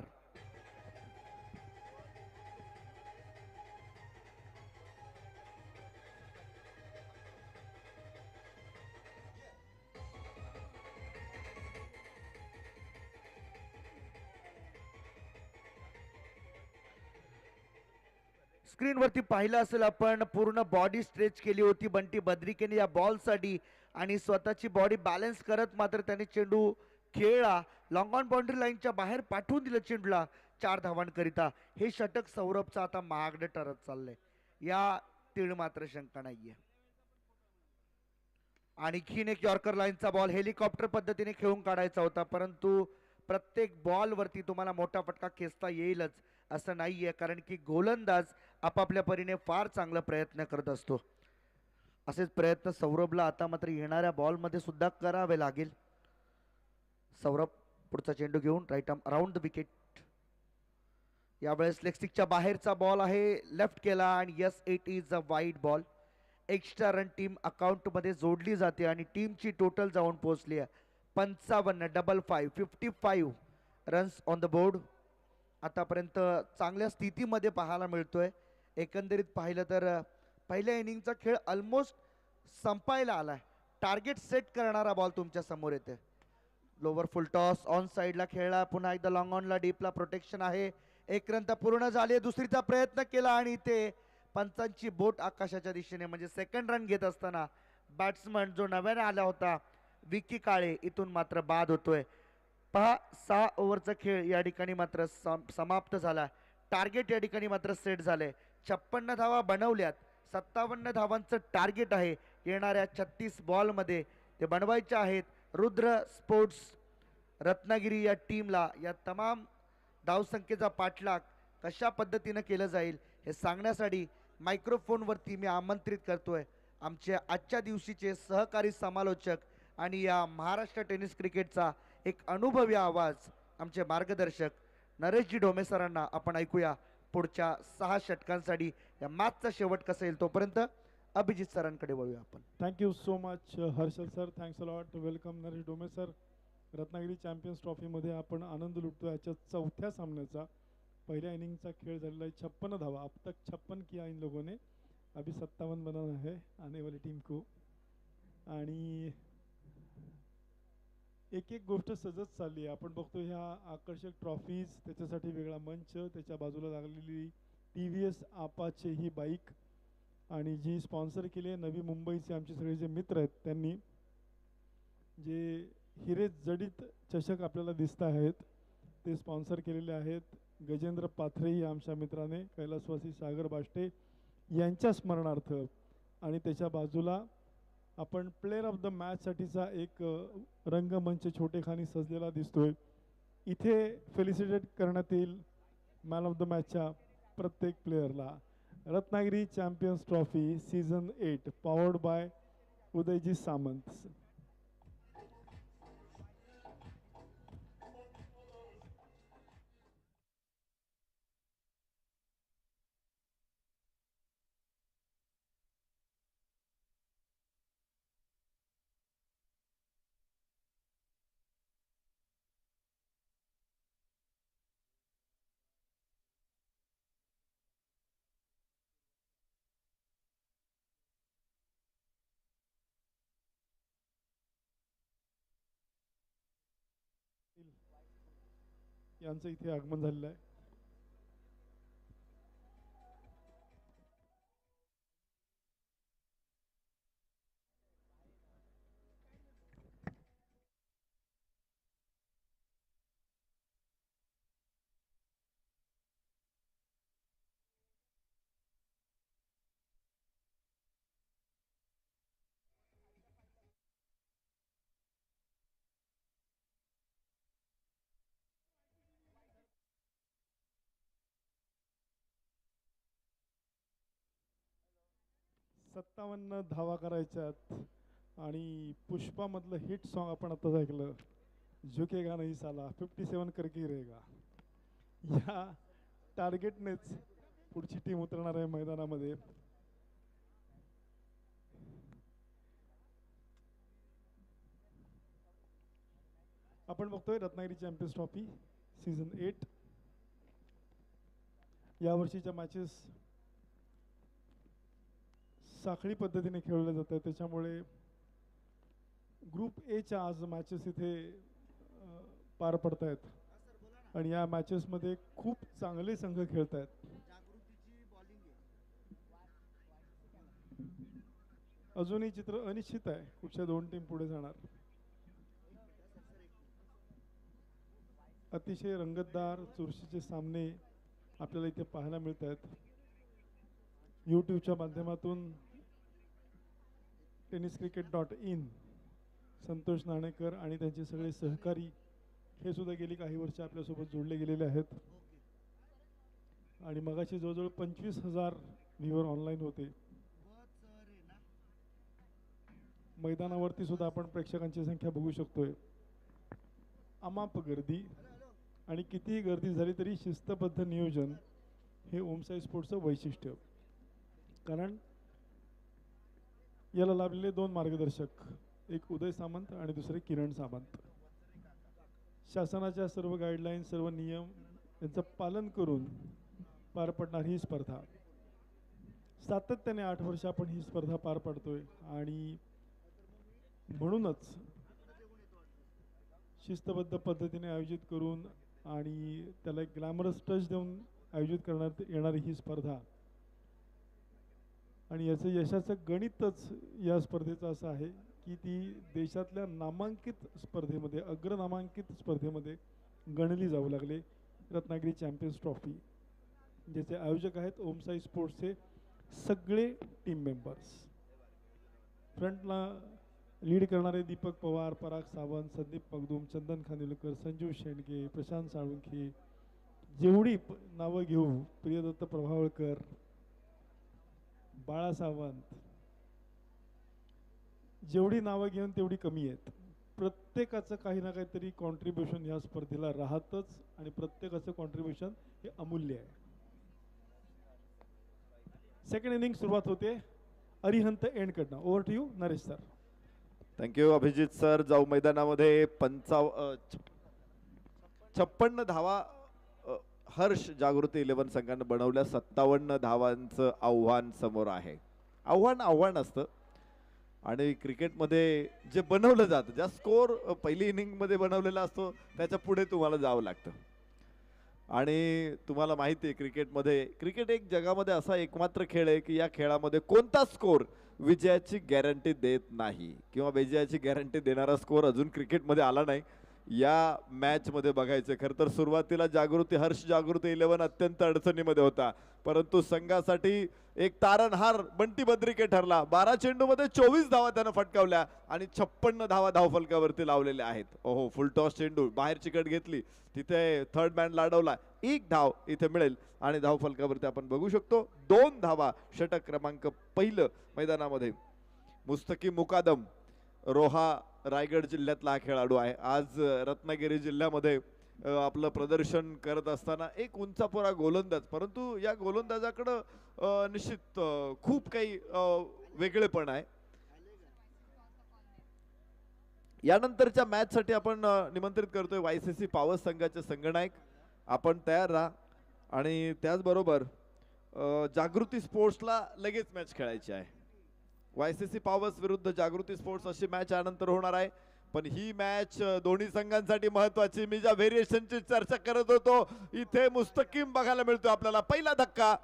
स्क्रीनवरती पाहिलं असेल आपण पूर्ण बॉडी स्ट्रेच केली होती बंटी बद्रिकेने या बॉलसाठी आणि स्वतःची बॉडी बॅलन्स करत मात्र त्याने चेंडू खेळला. लॉंग ऑन बाउंड्री लाईनच्या बाहेर पाठवून दिलं चेंडूला 4 धावांकरिता. हे षटक सौरभचं आता महागडे ठरत चाललंय. या तीळ मात्र शंका नाहीये. आणखीन एक यॉर्कर लाईनचा बॉल हेलिकॉप्टर पद्धतीने खेळून काढायचा होता, परंतु प्रत्येक बॉल वरती तुम्हाला मोठा फटका खेचता येईलच असं नाहीये, कारण की गोलंदाज आपापल्या परीने फार चांगला प्रयत्न करत असतो. असेच प्रयत्न सौरभला आता मात्र येणाऱ्या बॉल मध्ये सुद्धा करावे लागेल. सौरभ पुढचा चेंडू घेऊन right arm around the wicket. यावेळेस लेगस्टिकच्या बाहेरचा बॉल आहे, लेफ्ट केला आणि yes it is a wide ball. Extra run team account मध्ये जोडली जाते आणि टीमची टोटल जाऊन पोहोचली आहे 55 55 रन्स ऑन द बोर्ड. आतापर्यंत चांगल्या स्थितीमध्ये पाहायला मिळतोय. एकंदरीत पाहिलं तर पहिल्या इनिंगचा खेळ ऑलमोस्ट संपायला आलाय. टार्गेट सेट करणारा बॉल तुमच्या समोर येते. लोवर फुल टॉस ऑन साईडला खेळला. पुन्हा एकदा लॉंग ऑनला डीपला प्रोटेक्शन आहे. एक रन तर पूर्ण झाली. दुसरीचा प्रयत्न केला आणि ते पंचांची बोट आकाशाच्या दिशेने म्हणजे सेकंड रन घेत असताना बॅट्समन जो नव्याने आला होता विकी काळे इथून मात्र बाद होतोय. पहा 6 ओव्हरचा खेळ या ठिकाणी मात्र समाप्त झाला. टार्गेट या ठिकाणी मात्र सेट झाले. 56 धावा बनवल्यात. 57 धावांचं टार्गेट आहे. येणाऱ्या 36 बॉलमध्ये ते बनवायचे आहेत. रुद्र स्पोर्ट्स रत्नागिरी या टीमला या तमाम धावसंख्येचा पाठलाग कशा पद्धतीनं केलं जाईल हे सांगण्यासाठी मायक्रोफोनवरती मी आमंत्रित करतोय आमचे आजच्या दिवशीचे सहकारी समालोचक आणि या महाराष्ट्र टेनिस क्रिकेटचा एक अनुभवी आवाज आमचे मार्गदर्शक नरेशजी ढोमे सरांना. आपण ऐकूया पुढच्या 6 षटकांसाठी या मॅचचा शेवट कसा येईल. तोपर्यंत अभिजित सरांकडे वळूया आपण. Thank you so much Harshal sir. Thanks a lot. Welcome Naresh Dome sir. Ratnagiri champions ट्रॉफीमध्ये आपण आनंद लुटतो. याच्या चौथ्या सामन्याचा पहिल्या इनिंगचा खेळ झालेला आहे. 56 धावा. अब तक 56 किया इन लोगों ने. अभी 57 बनाना है आने वाली टीम को. आणि एक एक गोष्ट सजत चालली आहे. आपण बघतो ह्या आकर्षक ट्रॉफीज, त्याच्यासाठी वेगळा मंच, त्याच्या बाजूला लागलेली TVS आपाचे ही बाईक आणि जी स्पॉन्सर केली आहे नवी मुंबईचे आमचे सगळे जे मित्र आहेत त्यांनी जे हिरे जडित चषक आपल्याला दिसत आहेत ते स्पॉन्सर केलेले आहेत. गजेंद्र पाथरे आमच्या मित्राने, कैलासवासी सागर बाष्टे यांच्या स्मरणार्थ. आणि त्याच्या बाजूला आपण प्लेअर ऑफ द मॅचसाठीचा एक रंगमंच छोटेखानी सजलेला दिसतोय. इथे फेलिसिटेट करण्यात येईल मॅन ऑफ द मॅचच्या प्रत्येक प्लेयरला. Ratnagiri champions trophy season 8 powered by Udayji Samant. यांचं इथे आगमन झालेलं आहे. सत्तावन्न धावा करायच्यात आणि पुष्पामधलं हिट सॉन्ग आपण आताच ऐकलं, झुकेगा नहीं साला, 57 करके ही रहेगा. या टार्गेटनेच पुढची टीम उतरणार आहे मैदानामध्ये. आपण बघतोय रत्नागिरी चॅम्पियन्स ट्रॉफी सीझन 8. यावर्षीच्या मॅचेस साखळी पद्धतीने खेळवल्या जात आहेत. त्याच्यामुळे ग्रुप एच्या आज मॅचेस इथे पार पडत आहेत आणि या मॅचेसमध्ये खूप चांगले संघ खेळत आहेत. अजूनही चित्र अनिश्चित आहे, कुठच्या 2 टीम पुढे जाणार. अतिशय रंगतदार चुरशीचे सामने आपल्याला इथे पाहायला मिळत आहेत. यूट्यूबच्या माध्यमातून tenniscricket.in संतोष नाणेकर आणि त्यांचे सगळे सहकारी हे सुद्धा गेली काही वर्ष आपल्यासोबत जोडले गेलेले आहेत. आणि मगाशी जवळजवळ 25,000 व्ह्यूअर ऑनलाईन होते. मैदानावरती सुद्धा आपण प्रेक्षकांची संख्या बघू शकतोय. अमाप गर्दी आणि कितीही गर्दी झाली तरी शिस्तबद्ध नियोजन हे ओमसाई स्पोर्ट्सचं वैशिष्ट्य. कारण याला लाभलेले 2 मार्गदर्शक, एक उदय सामंत आणि दुसरे किरण सामंत. शासनाच्या सर्व गाईडलाईन सर्व नियम यांचं पालन करून पार पडणार ही स्पर्धा. सातत्याने 8 वर्ष आपण ही स्पर्धा पार पाडतोय आणि म्हणूनच शिस्तबद्ध पद्धतीने आयोजित करून आणि त्याला एक ग्लॅमरस टच देऊन आयोजित करण्यात येणारी ही स्पर्धा आणि याचं यशाचं गणितच या स्पर्धेचं असं आहे की ती देशातल्या नामांकित स्पर्धेमध्ये अग्रनामांकित स्पर्धेमध्ये गणली जाऊ लागले. रत्नागिरी चॅम्पियन्स ट्रॉफी ज्याचे आयोजक आहेत ओमसाई स्पोर्ट्सचे सगळे टीम मेंबर्स. फ्रंटला लीड करणारे दीपक पवार, पराग सावंत, संदीप मगदूम, चंदन खानविलकर, संजीव शेंडगे, प्रशांत साळुंखे, जेवढी नावं घेऊ, प्रियदत्त प्रभावळकर, बाळा सावंत, जेवढी नावं घेऊन तेवढी कमी आहेत. प्रत्येकाचं काही ना काहीतरी कॉन्ट्रीब्युशन ह्या स्पर्धेला राहतच आणि प्रत्येकाचं कॉन्ट्रीब्युशन हे अमूल्य आहे. सेकंड इनिंग सुरुवात होते अरिहंत एंडकडनं. Over to you Naresh sir. Thank you Abhijit sir. जाऊ मैदानामध्ये 56 धावा हर्ष जागृती 11 संघानं बनवल्या. 57 धावांचं आव्हान समोर आहे. आव्हान असतं आणि क्रिकेटमध्ये जे बनवलं जातं, ज्या स्कोर पहिली इनिंगमध्ये बनवलेला असतो त्याच्या पुढे तुम्हाला जावं लागतं. आणि तुम्हाला माहिती आहे क्रिकेट एक जगामध्ये असा एकमात्र खेळ आहे की या खेळामध्ये कोणता स्कोर विजयाची गॅरंटी देत नाही किंवा विजयाची गॅरंटी देणारा स्कोर अजून क्रिकेटमध्ये आला नाही. या मॅच मध्ये बघायचं खरं तर सुरुवातीला हर्ष जागृती 11 अत्यंत अडचणीमध्ये होता, परंतु संघासाठी एक तारणहार बंटी बद्रिके ठरला. 12 चेंडूमध्ये 24 धावा त्यानं फटकावल्या आणि 56 धावा धावफलकावरती लावलेल्या आहेत. ओहो, फुल टॉस चेंडू बाहेर चिकट घेतली, तिथे थर्ड मॅन लाडवला, 1 धाव इथे मिळेल आणि धावफलकावरती आपण बघू शकतो 2 धावा. षटक क्रमांक पहिलं मैदानामध्ये मुस्तकी मुकादम, रोहा रायगड जिल्ह्यातला हा खेळाडू आहे. आज रत्नागिरी जिल्ह्यामध्ये आपलं प्रदर्शन करत असताना एक उंचापुरा गोलंदाज, परंतु या गोलंदाजाकडं निश्चित खूप काही वेगळेपण आहे. यानंतरच्या मॅच साठी आपण निमंत्रित करतोय YCC पॉवर संघाचे संघनायक. आपण तयार राहा आणि त्याचबरोबर जागृती स्पोर्ट्सला लगेच मॅच खेळायची आहे. YCC पॉवर्स विरुद्ध जागृती स्पोर्ट्स अशी मॅच यानंतर होणार आहे. पण ही मॅच दोन्ही संघांसाठी महत्वाची. मी ज्या व्हेरिएशनची चर्चा करत होतो इथे मुस्तकीम बघायला मिळतो आपल्याला. पहिला धक्का,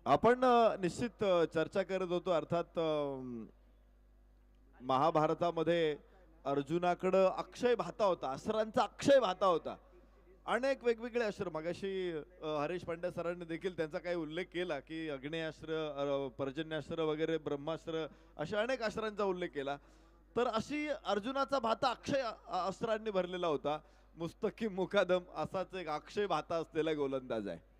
आपण निश्चित चर्चा करत होतो. अर्थात महाभारतामध्ये अर्जुनाकडं अक्षय भाता होता, अस्त्रांचा अक्षय भाता होता, अनेक वेगवेगळे अस्त्र. मगाशी हरीश पांड्या सरांनी देखील त्यांचा काही उल्लेख केला की अग्नेयास्त्र, पर्जन्यास्त्र वगैरे, ब्रह्मास्त्र, अशा अनेक अस्त्रांचा उल्लेख केला. तर अशी अर्जुनाचा भाता अक्षय अस्त्रांनी भरलेला होता. मुस्तकीम मुकादम असाच एक अक्षय भाता असलेला गोलंदाज आहे.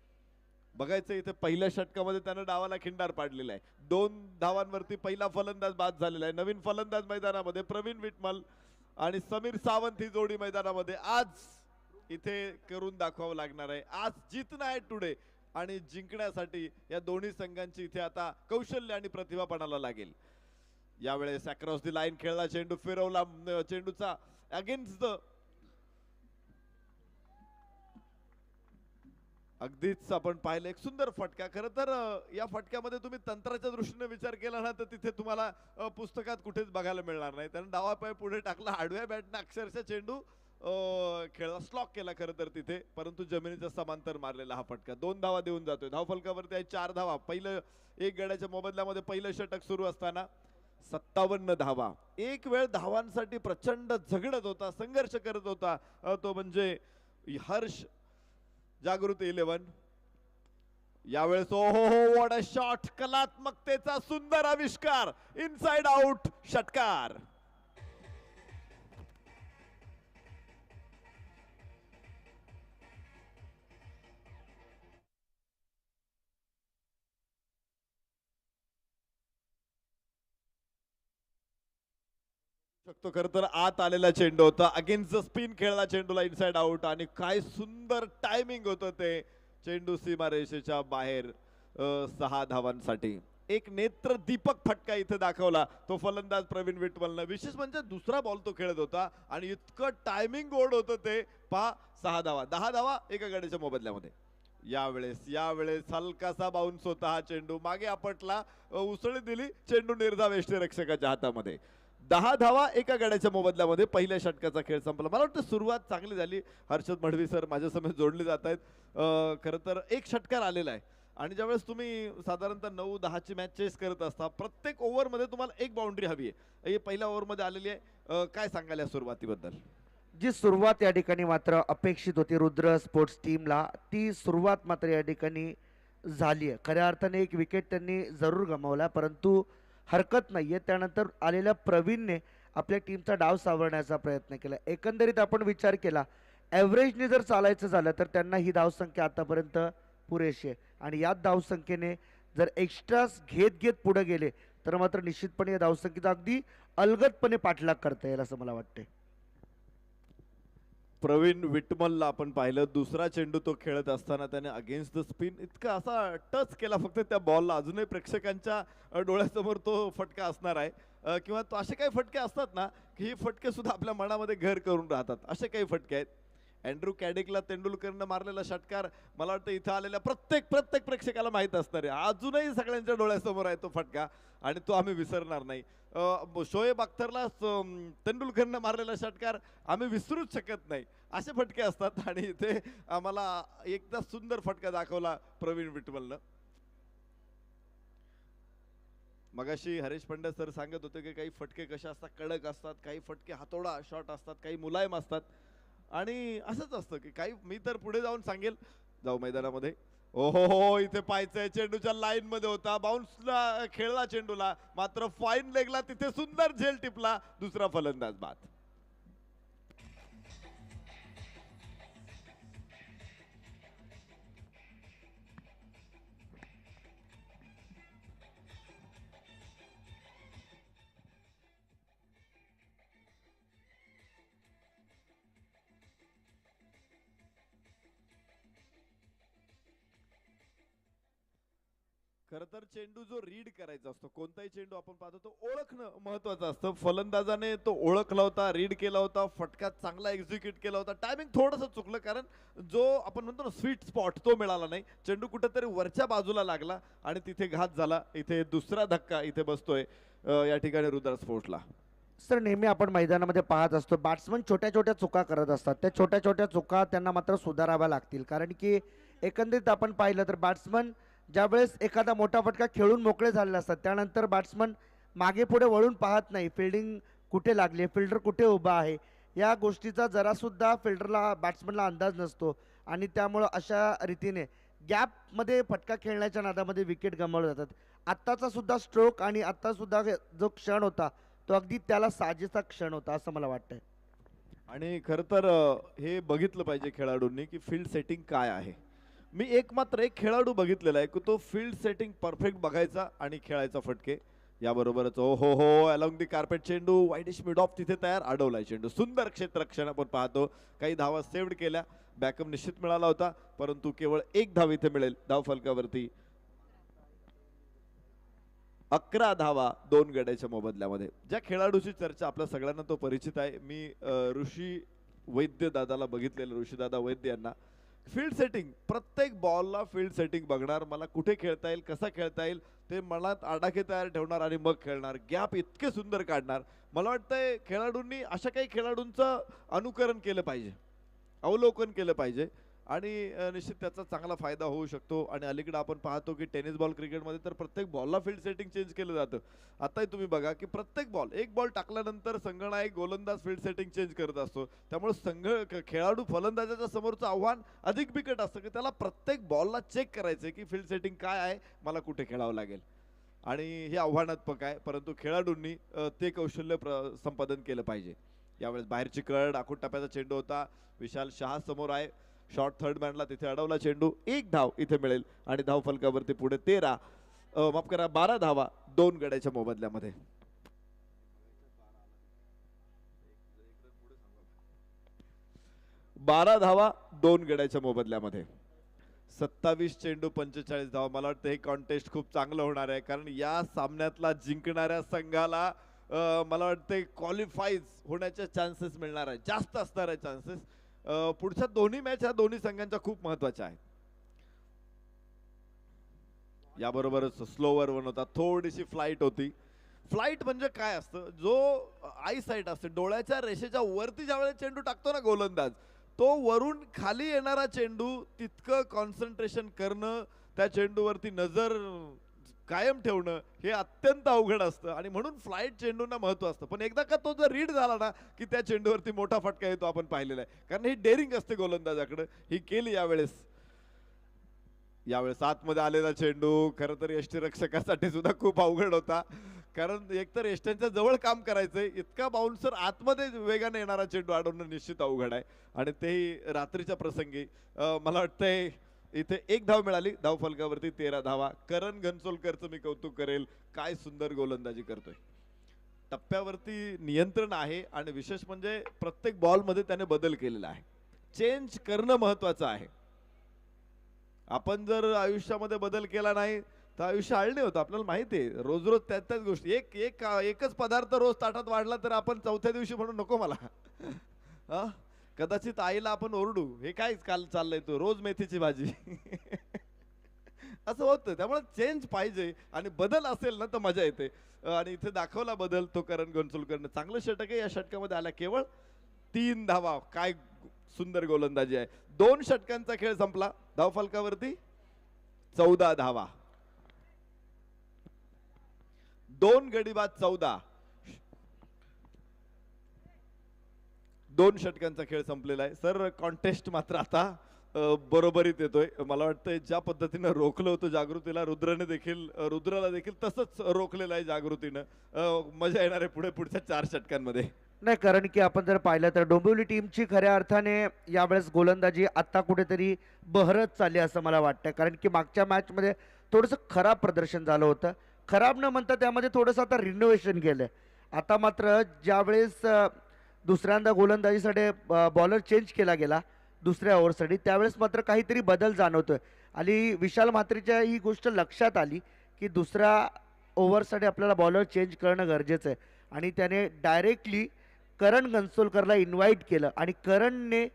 बघायचं इथे पहिल्या षटकामध्ये त्यानं डावाला खिंडार पाडलेला आहे. 2 धावांवरती पहिला फलंदाज बाद झालेला आहे. नवीन फलंदाज मैदानामध्ये प्रवीण विटमल आणि समीर सावंत ही जोडी मैदानामध्ये आज इथे करून दाखवावं लागणार आहे. आज जितना आहे टुडे आणि जिंकण्यासाठी या दोन्ही संघांची इथे आता कौशल्य आणि प्रतिभा पणाला लागेल. यावेळेस अक्रॉस दी लाईन खेळला, चेंडू फिरवला, चेंडूचा अगेन्स्ट द, अगदीच आपण पाहिलं एक सुंदर फटका. खरं तर या फटक्यामध्ये तुम्ही तंत्राच्या दृष्टीने विचार केला ना तर तिथे तुम्हाला पुस्तकात कुठेच बघायला मिळणार नाही. त्यानं डावा पाय पुढे टाकला, आडव्या बॅटने अक्षरशः चेंडू खेळला, स्लॉक केला खरं तर तिथे, परंतु जमिनीच्या समांतर मारलेला हा फटका. 2 धावा देऊन जातोय. धावफलकावरती आहे 4 धावा. पहिलं एक गड्याच्या मोबदल्यामध्ये पहिलं षटक सुरू असताना 57 धावा. एक वेळ धावांसाठी प्रचंड झगडत होता, संघर्ष करत होता, तो म्हणजे हर्ष जागृती 11. यावेळेस ओहो हो, व्हॉट अ शॉट, कलात्मकतेचा सुंदर आविष्कार, इनसाइड आउट षटकार. शकतो. खरं तर आत आलेला चेंडू होता, अगेन्स्ट द स्पिन खेळला चेंडूला इनसाइड आउट आणि काय सुंदर टायमिंग होतं ते चेंडू सीमारेषेच्या बाहेर 6 धावांसाठी. एक नेत्र दीपक फटका इथे दाखवला तो फलंदाज प्रवीण विटमलनं. विशेष म्हणजे दुसरा बॉल तो खेळत होता आणि इतकं टायमिंग गोड होतं ते. पहा 6 धावा, 10 धावा एका गाडीच्या मोबदल्यामध्ये. यावेळेस हलकासा बाउन्स होता हा चेंडू, मागे आपटला, उसळी दिली, चेंडू निर्धाव यष्टीरक्षकाच्या हातामध्ये. 10 धावा एका गड्याच्या मोबदल्यामध्ये पहिल्या षटकाचा खेळ संपला. मला वाटतं सुरुवात चांगली झाली. हर्षद मढवी सर माझ्या समोर जोडले जात आहेत. खरं तर एक षटकार आलेला आहे आणि ज्यावेळेस तुम्ही साधारणतः 9-10 ची मॅच चेस करत असता, प्रत्येक ओव्हरमध्ये तुम्हाला एक बाउंड्री हवी आहे. ही पहिल्या ओव्हरमध्ये आलेली आहे. काय सांगाल या सुरुवातीबद्दल? जी सुरुवात या ठिकाणी मात्र अपेक्षित होती रुद्र स्पोर्ट्स टीमला, ती सुरुवात मात्र या ठिकाणी झाली आहे. खऱ्या अर्थाने एक विकेट त्यांनी जरूर गमावला, परंतु हरकत नाही आहे. त्यानंतर आलेल्या प्रवीणने आपल्या टीमचा डाव सावरण्याचा प्रयत्न केला. एकंदरीत आपण विचार केला, ॲव्हरेजने जर चालायचं झालं तर त्यांना ही धावसंख्या आतापर्यंत पुरेशी आहे आणि याच धावसंख्येने जर एक्स्ट्रास घेत घेत पुढे गेले तर मात्र निश्चितपणे या धावसंख्येचा अगदी अलगदपणे पाठलाग करता येईल असं मला वाटतंय. प्रवीण विटमलला आपण पाहिलं, दुसरा चेंडू तो खेळत असताना त्याने अगेन्स्ट द स्पिन इतका असा टच केला फक्त त्या बॉलला. अजूनही प्रेक्षकांच्या डोळ्यासमोर तो फटका असणार आहे. किंवा तो असे काही फटके असतात ना की हे फटके सुद्धा आपल्या मनामध्ये घर करून राहतात. असे काही फटके आहेत. अँड्रू कॅडिकला तेंडुलकरनं मारलेला षटकार मला वाटतं इथं आलेल्या प्रत्येक प्रेक्षकाला माहीत असणार आहे. अजूनही सगळ्यांच्या डोळ्यासमोर आहे तो फटका आणि तो आम्ही विसरणार नाही. शोएब अख्तरला तेंडुलकरनं मारलेला षटकार आम्ही विसरूच शकत नाही. असे फटके असतात आणि इथे आम्हाला एकदा सुंदर फटका दाखवला प्रवीण विटमलनं. मगाशी हरीश पंड्या सर सांगत होते की काही फटके कसे असतात, कडक असतात, काही फटके हातोडा शॉट असतात, काही मुलायम असतात आणि असंच असतं की काही. मी तर पुढे जाऊन सांगेल, जाऊ मैदानामध्ये. ओहो हो, इथे पाहायचंय चेंडूच्या लाईन मध्ये होता, बाउन्सला खेळला चेंडूला, मात्र फाईन लेगला तिथे सुंदर झेल टिपला, दुसरा फलंदाज बाद. खरं तर चेंडू जो रीड करायचा असतो, कोणताही चेंडू आपण पाहतो तो ओळखणं महत्वाचं असतं. फलंदाजाने तो ओळखला होता, रीड केला होता, फटका चांगला एक्झिक्यूट केला होता. टायमिंग थोडंसं चुकलं कारण जो आपण म्हणतो ना स्वीट स्पॉट तो मिळाला नाही. चेंडू कुठेतरी वरच्या बाजूला लागला आणि तिथे घात झाला. इथे दुसरा धक्का इथे बसतोय या ठिकाणी रुद्र स्पोर्ट्सला. सर नेहमी आपण मैदानामध्ये पाहत असतो बॅट्समन छोट्या छोट्या चुका करत असतात. त्या छोट्या छोट्या चुका त्यांना मात्र सुधाराव्या लागतील, कारण की एकंदरीत आपण पाहिलं तर बॅट्समन ज्यावेळेस एखादा मोठा फटका खेळून मोकळे झालेले असतात त्यानंतर बॅट्समन मागे पुढे वळून पाहत नाही, फिल्डिंग कुठे लागली, फिल्डर कुठे उभा आहे, या गोष्टीचा जरासुद्धा फिल्डरला बॅट्समनला अंदाज नसतो आणि त्यामुळं अशा रीतीने गॅपमध्ये फटका खेळण्याच्या नादामध्ये विकेट गमावले जातात. आत्ताचा सुद्धा स्ट्रोक आणि आत्तासुद्धा जो क्षण होता तो अगदी त्याला साजेसा क्षण होता असं मला वाटतंय. आणि खरं तर हे बघितलं पाहिजे खेळाडूंनी की फील्ड सेटिंग काय आहे. मी मात्र एक खेळाडू बघितलेला आहे की तो फील्ड सेटिंग परफेक्ट बघायचा आणि खेळायचा फटके. याबरोबरच ओ हो हो अलॉंग दी कार्पेट चेंडू वाईडिश मिड ऑफ तिथे तयार, अडवलाय चेंडू. सुंदर क्षेत्ररक्षण आपण पाहतो. काही धावा सेव्ड केल्या, बॅकअप निश्चित मिळाला होता, परंतु केवळ एक धाव इथे मिळेल. धाव फलकावरती 11 धावा 2 गड्याच्या मोबदल्यामध्ये. ज्या खेळाडूची चर्चा आपल्या सगळ्यांना तो परिचित आहे. मी ऋषी वैद्य दादाला बघितलेलं, ऋषी दादा वैद्य यांना. फील्ड सेटिंग, प्रत्येक बॉलला फील्ड सेटिंग बघणार, मला कुठे खेळता येईल, कसा खेळता येईल ते मनात आडाखे तयार ठेवणार आणि मग खेळणार. गॅप इतके सुंदर काढणार. मला वाटतंय खेळाडूंनी अशा काही खेळाडूंचं अनुकरण केलं पाहिजे, अवलोकन केलं पाहिजे आणि निश्चित त्याचा चांगला फायदा होऊ शकतो. आणि अलीकडे आपण पाहतो की टेनिस बॉल क्रिकेटमध्ये तर प्रत्येक बॉलला फील्ड सेटिंग चेंज केलं जातं. आताही तुम्ही बघा की प्रत्येक बॉल, एक बॉल टाकल्यानंतर संघनायक गोलंदाज फील्ड सेटिंग चेंज करत असतो. त्यामुळे खेळाडू फलंदाजाच्या समोरचं आव्हान अधिक बिकट असतं की त्याला प्रत्येक बॉलला चेक करायचं की फील्ड सेटिंग काय आहे, मला कुठे खेळावं लागेल. आणि हे आव्हानात्मक आहे, परंतु खेळाडूंनी ते कौशल्य संपादन केलं पाहिजे. यावेळेस बाहेरची कळ, आखूट टप्प्याचा चेंडू होता, विशाल शहा समोर आहे, शॉर्ट थर्ड मॅनला तिथे अडवला चेंडू. एक धाव इथे मिळेल आणि धाव फलकावरती पुढे 12 धावा 2 गड्याच्या मोबदल्यामध्ये. 12 धावा 2 गड्याच्या मोबदल्यामध्ये. 27 चेंडू 45 धावा. मला वाटतं हे कॉन्टेस्ट खूप चांगलं होणार आहे, कारण या सामन्यातला जिंकणाऱ्या संघाला मला वाटतं क्वालिफाईज होण्याचे चान्सेस मिळणार आहे, जास्त असणार आहे चान्सेस. पुढच्या दोन्ही मॅच ह्या दोन्ही संघांच्या खूप महत्वाच्या आहेत. याबरोबरच स्लोवर वन होता, थोडीशी फ्लाईट होती. फ्लाईट म्हणजे काय असतं, जो आय साईट असते, डोळ्याच्या रेषेच्या वरती ज्यावेळेस चेंडू टाकतो ना गोलंदाज, तो वरून खाली येणारा चेंडू तितकं कॉन्सन्ट्रेशन करणं, त्या चेंडूवरती नजर कायम ठेवणं हे अत्यंत अवघड असतं, आणि म्हणून फ्लाईट चेंडूंना महत्व असतं. पण एकदा का तो जर रीड झाला ना की त्या चेंडूवरती मोठा फटका येतो, आपण पाहिलेला आहे. कारण ही डेअरिंग असते गोलंदाजाकडे, ही केली यावेळेस आतमध्ये आलेला चेंडू खरं तर यष्टीरक्षकासाठी सुद्धा खूप अवघड होता, कारण एकतर यष्ट्यांच्या जवळ काम करायचंय, इतका बाउन्सर आतमध्ये वेगाने येणारा चेंडू अडवणं निश्चित अवघड आहे, आणि तेही रात्रीच्या प्रसंगी. मला वाटतंय इथे 1 धाव मिळाली, धावफलकावरती 13 धावा. करण घनसोलकरचं मी कौतुक करेल, काय सुंदर गोलंदाजी करतोय. टप्प्यावरती नियंत्रण आहे, आणि विशेष म्हणजे प्रत्येक बॉलमध्ये त्याने बदल केलेला आहे. चेंज करणं महत्वाचं आहे. आपण जर आयुष्यामध्ये बदल केला नाही तर आयुष्य आळणे होतं, आपल्याला माहिती आहे. रोज रोज त्याच गोष्टी, एकच पदार्थ रोज ताटात वाढला तर आपण चौथ्या दिवशी म्हणून नको मला हा, कदाचित आईला आपण ओरडू, हे काय काल चाललंय तू, रोज मेथीची भाजी असं होतं. त्यामुळे चेंज पाहिजे, आणि बदल असेल ना तर मजा येते, आणि इथे दाखवला बदल तो करण घनसोलकरने. चांगलं षटक आहे, या षटकामध्ये आला केवळ 3 धावा. काय सुंदर गोलंदाजी आहे. 2 षटकांचा खेळ संपला, धावफलकावरती 14 धावा. 2 गडी बाद 14. 2 षटकांचा खेळ संपलेला आहे. सर कॉन्टेस्ट मात्र आता बरोबरीत येतोय. मला वाटतं ज्या पद्धतीनं रोखलं होतं जागृतीला, रुद्राला देखील तसंच रोखलेलं आहे जागृतीनं. मजा येणार आहे पुढच्या 4 षटकांमध्ये. नाही, कारण की आपण जर पाहिलं तर डोंबिवली टीमची खऱ्या अर्थाने यावेळेस गोलंदाजी आता कुठेतरी बहरत चालली असं मला वाटतं, कारण की मागच्या मॅचमध्ये थोडंसं खराब प्रदर्शन झालं होतं. खराब न म्हणता त्यामध्ये थोडंसं आता रिनोव्हेशन केलं. आता मात्र ज्यावेळेस दुसऱ्यांदा गोलंदाजीसाठी बॉलर चेंज केला गेला दुसऱ्या ओव्हरसाठी, त्यावेळेस मात्र काहीतरी बदल जाणवतोय. आणि विशाल म्हात्रेच्या ही गोष्ट लक्षात आली की दुसऱ्या ओव्हरसाठी आपल्याला बॉलर चेंज करणं गरजेचं आहे, आणि त्याने डायरेक्टली करण घनसोलकरला इन्व्हाइट केलं, आणि करणने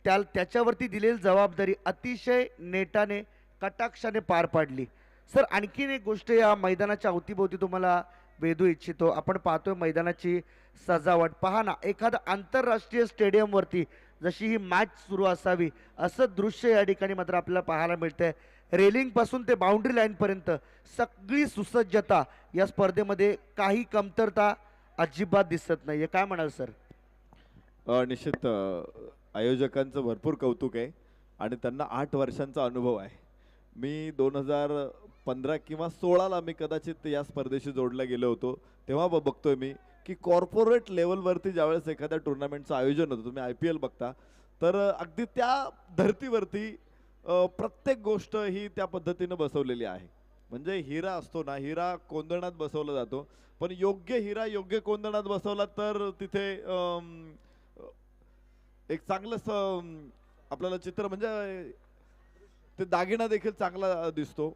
त्याच्यावरती दिलेली जबाबदारी अतिशय नेटाने कटाक्षाने पार पाडली. सर, आणखीन एक गोष्ट या मैदानाच्या अवतीभोवती तुम्हाला वेधू इच्छितो. आपण पाहतोय मैदानाची सजावट पहा ना, एखादं आंतरराष्ट्रीय स्टेडियमवरती जशी ही मॅच सुरू असावी असं दृश्य या ठिकाणी मात्र आपल्याला पाहायला मिळतंय. रेलिंग पासून ते बाउंड्री लाईन पर्यंत सगळी सुसज्जता या स्पर्धेमध्ये, काही कमतरता अजिबात दिसत नाहीये. काय म्हणाल सर? निश्चित आयोजकांचं भरपूर कौतुक आहे, आणि त्यांना 8 वर्षांचा अनुभव आहे. मी 2015 किंवा 16ला मी कदाचित या स्पर्धेशी जोडला गेलो होतो. तेव्हा बघतोय मी की कॉर्पोरेट लेवलवरती ज्यावेळेस एखाद्या टुर्नामेंटचं आयोजन होतं, तुम्ही IPL बघता, तर अगदी त्या धर्तीवरती प्रत्येक गोष्ट ही त्या पद्धतीनं बसवलेली आहे. म्हणजे हिरा असतो ना, हिरा कोंदणात बसवला जातो, पण योग्य हिरा योग्य कोंदणात बसवला तर तिथे एक चांगलं आपल्याला चित्र, म्हणजे ते दागिना देखील चांगला दिसतो.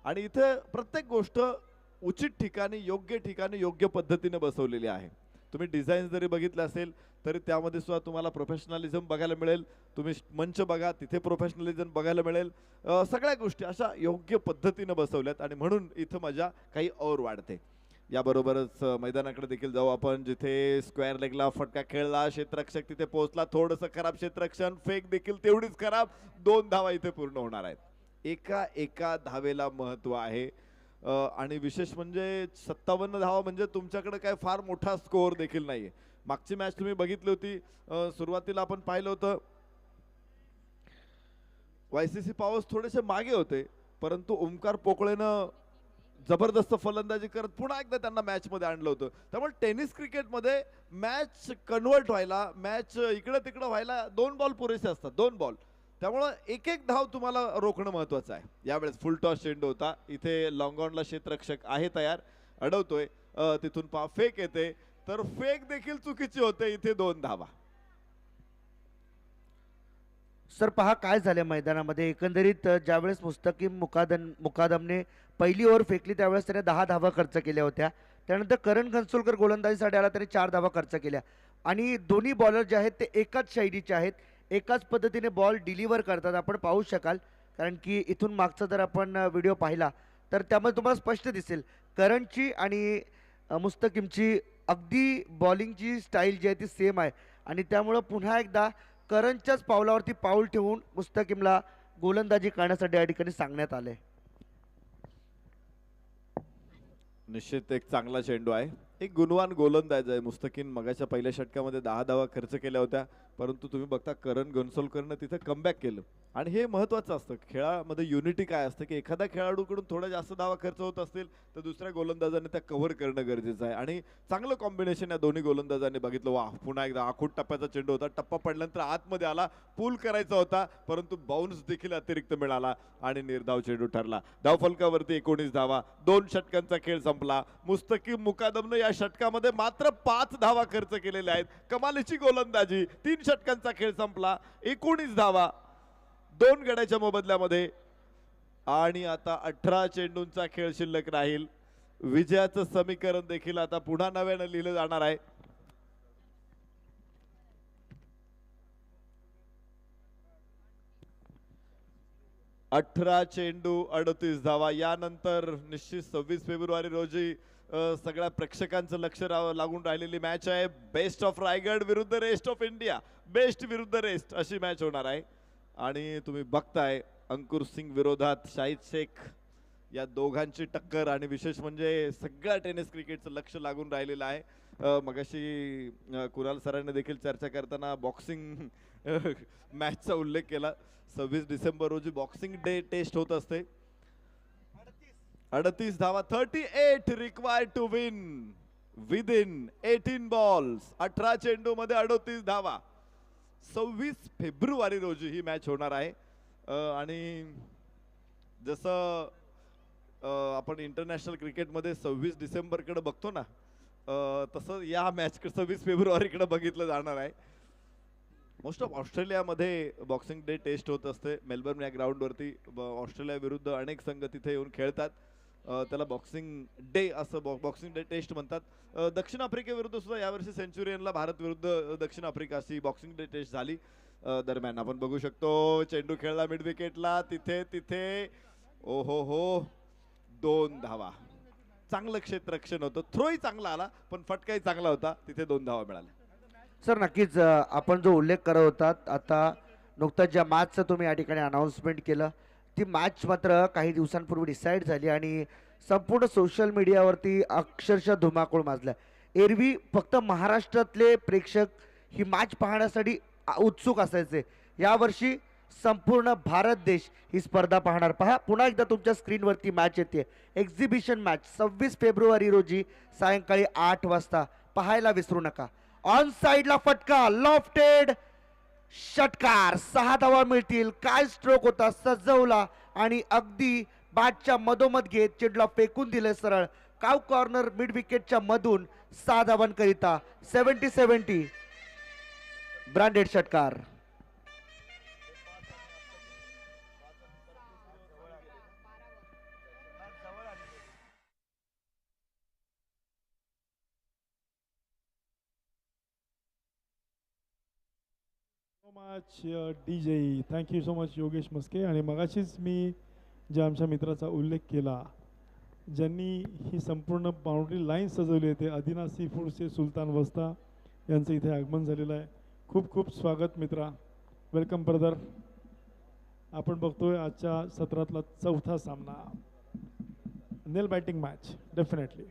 आणि इथे प्रत्येक गोष्ट उचित ठिकाणी योग्य पद्धतीने बसवलेली आहे. तुम्ही डिझाईन जरी बघितलं असेल तरी त्यामध्ये सुद्धा तुम्हाला प्रोफेशनलिझम बघायला मिळेल. तुम्ही मंच बघा, तिथे प्रोफेशनलिझम बघायला मिळेल. सगळ्या गोष्टी अशा योग्य पद्धतीने बसवल्यात, आणि म्हणून इथं मजा काही और वाढते. याबरोबरच मैदानाकडे देखील जाऊ आपण, जिथे स्क्वेअर लेगला फटका खेळला, क्षेत्ररक्षक तिथे पोहोचला, थोडंसं खराब क्षेत्ररक्षण, फेक देखील तेवढीच खराब. 2 धावा इथे पूर्ण होणार आहेत. एका धावेला महत्व आहे, आणि विशेष म्हणजे 57 धावा म्हणजे तुमच्याकडे काय फार मोठा स्कोअर देखील नाहीये. मागची मॅच तुम्ही बघितली होती, सुरुवातीला आपण पाहिलं होतं YCC पॉवर्स थोडेसे मागे होते, परंतु ओमकार पोकळेनं जबरदस्त फलंदाजी करत पुन्हा एकदा त्यांना मॅच मध्ये आणलं होतं. त्यामुळे टेनिस क्रिकेटमध्ये मॅच कन्वर्ट व्हायला, मॅच इकडे तिकडे व्हायला 2 बॉल पुरेसे असतात, 2 बॉल. त्यामुळं एक धाव तुम्हाला रोखणं महत्वाचं आहे. यावेळेस फुल टॉस चेंडू होता, इथे लॉंग ऑनला क्षेत्ररक्षक आहे तयार, अडवतोय, तिथून पहा फेक येते, तर फेक देखील चुकीची होते. इथे 2 धावा. सर पहा काय झालं मैदानामध्ये एकंदरीत ज्यावेळेस मुकादमने पहिली ओव्हर फेकली त्यावेळेस त्याने 10 धावा खर्च केल्या होत्या. त्यानंतर करण घनसोलकर गोलंदाजीसाठी आला त्याने 4 धावा खर्च केल्या आणि दोन्ही बॉलर जे आहेत ते एकाच शैलीचे आहेत, एकाच पद्धतीने बॉल डिलिव्हर करतात. आपण पाहू शकाल कारण की इथून मागचा जर आपण व्हिडिओ पाहिला तर त्यामध्ये तुम्हाला स्पष्ट दिसेल करणची आणि मुस्तकिमची अगदी बॉलिंगची स्टाईल जी आहे ती सेम आहे आणि त्यामुळं पुन्हा एकदा करणच्याच पावलावरती पाऊल ठेवून मुस्तकिमला गोलंदाजी करण्यासाठी या ठिकाणी सांगण्यात आले. निश्चित एक चांगला चेंडू आहे. एक गुणवान गोलंदाज आहे मुस्तकीन. मगाच्या पहिल्या षटकामध्ये 10 धावा खर्च केल्या होत्या, परंतु तुम्ही बघता करण घनसोलकरनं तिथे कमबॅक केलं आणि हे महत्वाचं असतं. खेळामध्ये युनिटी काय असतं की एखाद्या खेळाडूकडून थोड्या जास्त धावा खर्च होत असतील तर दुसऱ्या गोलंदाजाने त्या कव्हर करणं गरजेचं आहे आणि चांगलं कॉम्बिनेशन या दोन्ही गोलंदाजांनी बघितलं. वा, पुन्हा एकदा आखूट टप्प्याचा चेंडू होता. टप्पा पडल्यानंतर आतमध्ये आला, पूल करायचा होता, परंतु बाउन्स देखील अतिरिक्त मिळाला आणि निर्धाव चेंडू ठरला. धावफलकावरती 19 धावा. 2 षटकांचा खेळ संपला. मुस्तकीम मुकादमनं या षटकामध्ये मात्र 5 धावा खर्च केलेल्या आहेत. कमालीची गोलंदाजी. 3 षटकांचा खेळ संपला. 19 धावा 2 गड्याच्या मोबदल्यामध्ये आणि आता 18 चेंडूंचा खेळ शिल्लक राहील. विजयाचं समीकरण देखील आता पुन्हा नव्यानं लिहिलं जाणार आहे. अठरा चेंडू 38 धावा. यानंतर निश्चित 26 फेब्रुवारी रोजी सगळ्या प्रेक्षकांचं लक्ष लागून राहिलेली मॅच आहे. बेस्ट ऑफ रायगड विरुद्ध रेस्ट ऑफ इंडिया. बेस्ट विरुद्ध रेस्ट अशी मॅच होणार आहे आणि तुम्ही बघताय अंकुर सिंग विरोधात शाहिद शेख या दोघांची टक्कर आणि विशेष म्हणजे सगळ्या टेनिस क्रिकेटचं लक्ष लागून राहिलेलं आहे. मगाशी कुणाल सरांनी देखील चर्चा करताना बॉक्सिंग मॅचचा उल्लेख केला. 26 डिसेंबर रोजी बॉक्सिंग डे टेस्ट होत असते. 38 धावा. 38 required to win within 18 balls. 18 चेंडू मध्ये 38 धावा. 26 फेब्रुवारी रोजी ही मॅच होणार आहे आणि जसं आपण इंटरनॅशनल क्रिकेटमध्ये 26 डिसेंबरकडे बघतो ना, तसं या मॅच 26 फेब्रुवारीकडे बघितलं जाणार आहे. मोस्ट ऑफ ऑस्ट्रेलियामध्ये बॉक्सिंग डे टेस्ट होत असते. मेलबर्न या ग्राउंडवरती ऑस्ट्रेलिया विरुद्ध अनेक संघ तिथे येऊन खेळतात. त्याला बॉक्सिंग डे असं बॉक्सिंग डे टेस्ट म्हणतात. दक्षिण आफ्रिकेविरुद्ध सुद्धा यावर्षी सेंचुरियनला भारत विरुद्ध दक्षिण आफ्रिका अशी बॉक्सिंग डे टेस्ट झाली. दरम्यान आपण बघू शकतो चेंडू खेळला मिड विकेटला. तिथे ओ हो 2 धावा. चांगलं क्षेत्ररक्षण होतं. थ्रोही चांगला आला पण फटकाही चांगला होता. तिथे 2 धावा मिळाल्या. सर नक्कीच आपण जो उल्लेख करत होतात आता नुकताच ज्या मॅचचं तुम्ही या ठिकाणी अनाऊन्समेंट केलं ती मॅच मात्र काही दिवसांपूर्वी डिसाईड झाली आणि संपूर्ण सोशल मीडियावरती अक्षरशः धुमाकूळ माजला. एरवी फक्त महाराष्ट्रातले प्रेक्षक ही मॅच पाहण्यासाठी उत्सुक असायचे. यावर्षी संपूर्ण भारत देश ही स्पर्धा पाहणार. पहा पुन्हा एकदा तुमच्या स्क्रीनवरती मॅच येते. एक्झिबिशन मॅच 26 फेब्रुवारी रोजी सायंकाळी 8 वाजता पाहायला विसरू नका. ऑन साइडला फटका लॉफ्टेड षटकार. 6 धावा मिळतील. काय स्ट्रोक होता. सजवला आणि अगदी बॅटच्या मधोमध घेत चेंडूला फेकून दिले सरळ काव कॉर्नर मिड विकेटच्या मधून 6 धावांकरिता 70-70 ब्रँडेड षटकार. Much DJ. Thank you so much Yogesh Maske. आणि मगाशीच मी ज्या आमच्या मित्राचा उल्लेख केला ज्यांनी ही संपूर्ण बाउंड्री लाईन सजवली आहे ते अदिना सी फूडचे सुलतान वस्ता यांचं इथे आगमन झालेलं आहे. खूप खूप स्वागत मित्रा. Welcome brother. आपण बघतोय आजच्या सत्रातला चौथा सामना. नेल बॅटिंग मॅच. डेफिनेटली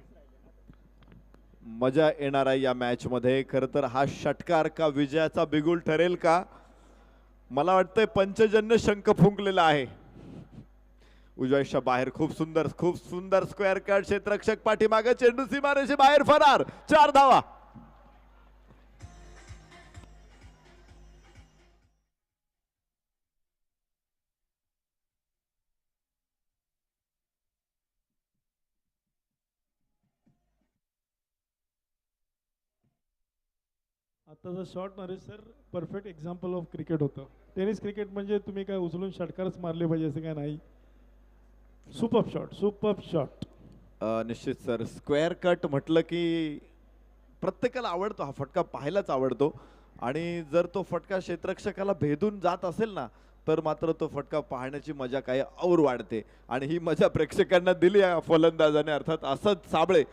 मजा येणार आहे या मॅच मध्ये. खरं तर हा षटकार का विजयाचा बिगुल ठरेल का? मला वाटतंय पंचजन्य शंख फुंकलेला आहे. उजव्याच्या बाहेर खूप सुंदर स्क्वेअर कट. क्षेत्ररक्षक पाठीमागे. चेंडू सीमारेषे बाहेर फरार. 4 धावा. आताचा shot Naresh sir perfect example of cricket होतं. टेनिस क्रिकेट म्हणजे तुम्ही काय उचलून षटकारच मारले पाहिजे असं काय नाही. Super shot, super shot. निश्चित सर, स्क्वेअर कट म्हटलं की प्रत्येकाला आवडतो हा फटका, पाहायलाच आवडतो. आणि जर तो फटका क्षेत्ररक्षकाला भेदून जात असेल ना, तर मात्र तो फटका पाहण्याची मजा काही और वाढते. आणि ही मजा प्रेक्षकांना दिली या फलंदाजाने, अर्थात असद साबळे